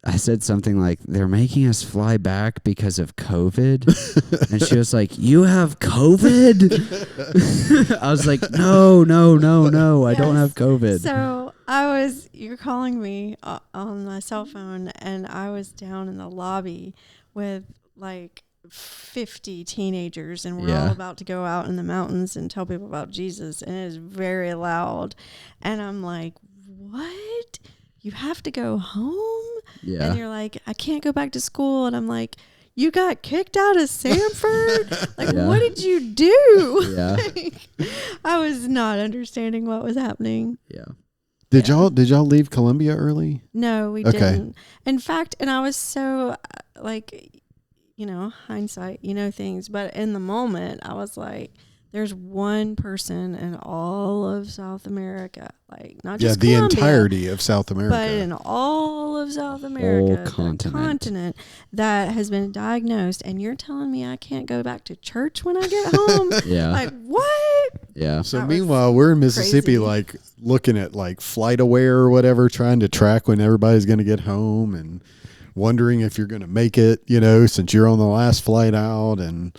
I said something like, they're making us fly back because of COVID. And she was like, you have COVID? I was like, no, I don't have COVID. So you're calling me on my cell phone, and I was down in the lobby with like 50 teenagers, and we're all about to go out in the mountains and tell people about Jesus, and it is very loud. And I'm like, what? You have to go home? Yeah. And you're like, I can't go back to school. And I'm like, you got kicked out of Sanford? Like, what did you do? Yeah. I was not understanding what was happening. Yeah. Did y'all leave Columbia early? No, we didn't. In fact, and I was so like, hindsight, things. But in the moment, I was like, there's one person in all of South America, like not just the Colombia, entirety of South America, but in all of South America, whole continent that has been diagnosed, and you're telling me I can't go back to church when I get home? Yeah. Like, what? Yeah. So That meanwhile, we're in Mississippi, crazy. like looking at like Flight Aware or whatever, trying to track when everybody's going to get home and wondering if you're going to make it, since you're on the last flight out. And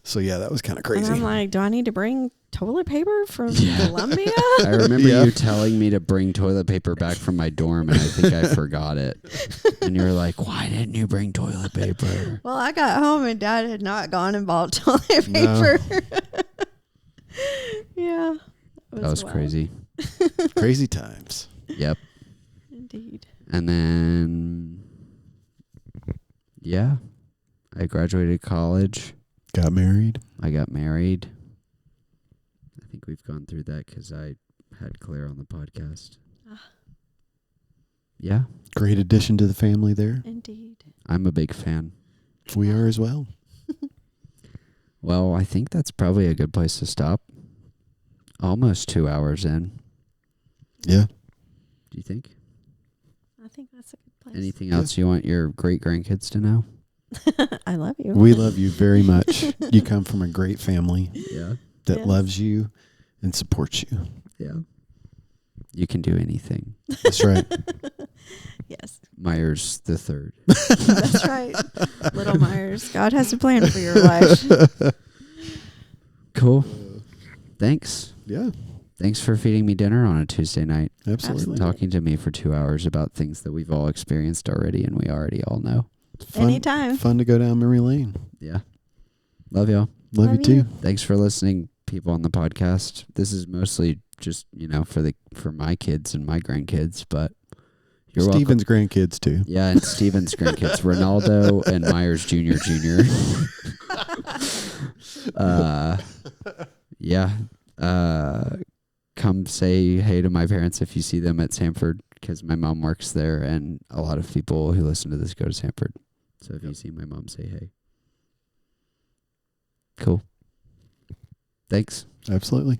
so, yeah, that was kind of crazy. And I'm like, do I need to bring toilet paper from Colombia? I remember you telling me to bring toilet paper back from my dorm, and I think I forgot it. And you were like, why didn't you bring toilet paper? Well, I got home and Dad had not gone and bought toilet paper. Yeah. That was wild. crazy. Crazy times. Yep. Indeed. And then, I graduated college. Got married. I got married. I think we've gone through that because I had Claire on the podcast. Yeah. Great addition to the family there. Indeed. I'm a big fan. We are as well. Well, I think that's probably a good place to stop. Almost 2 hours in. Yeah. Do you think? I think that's a good place. Anything else you want your great grandkids to know? I love you. We love you very much. You come from a great family Yeah. that Yes. loves you and supports you. Yeah. You can do anything. That's right. Yes, Myres the third. that's right. Little Myres, God has a plan for your life. Cool. Thanks. Yeah, Thanks for feeding me dinner on a Tuesday night. absolutely. Talking to me for 2 hours about things that we've all experienced already and we already all know. Fun, Anytime. Fun to go down memory lane. Yeah. Love y'all. Love you too. Thanks for listening, people on the podcast. This is mostly just, for my kids and my grandkids, but you're Steven's welcome. grandkids too. Yeah, and Steven's grandkids, Ronaldo and Myres Jr. Yeah. Come say hey to my parents if you see them at Sanford, because my mom works there, and a lot of people who listen to this go to Sanford. So if you see my mom, say hey. Cool. Thanks. Absolutely.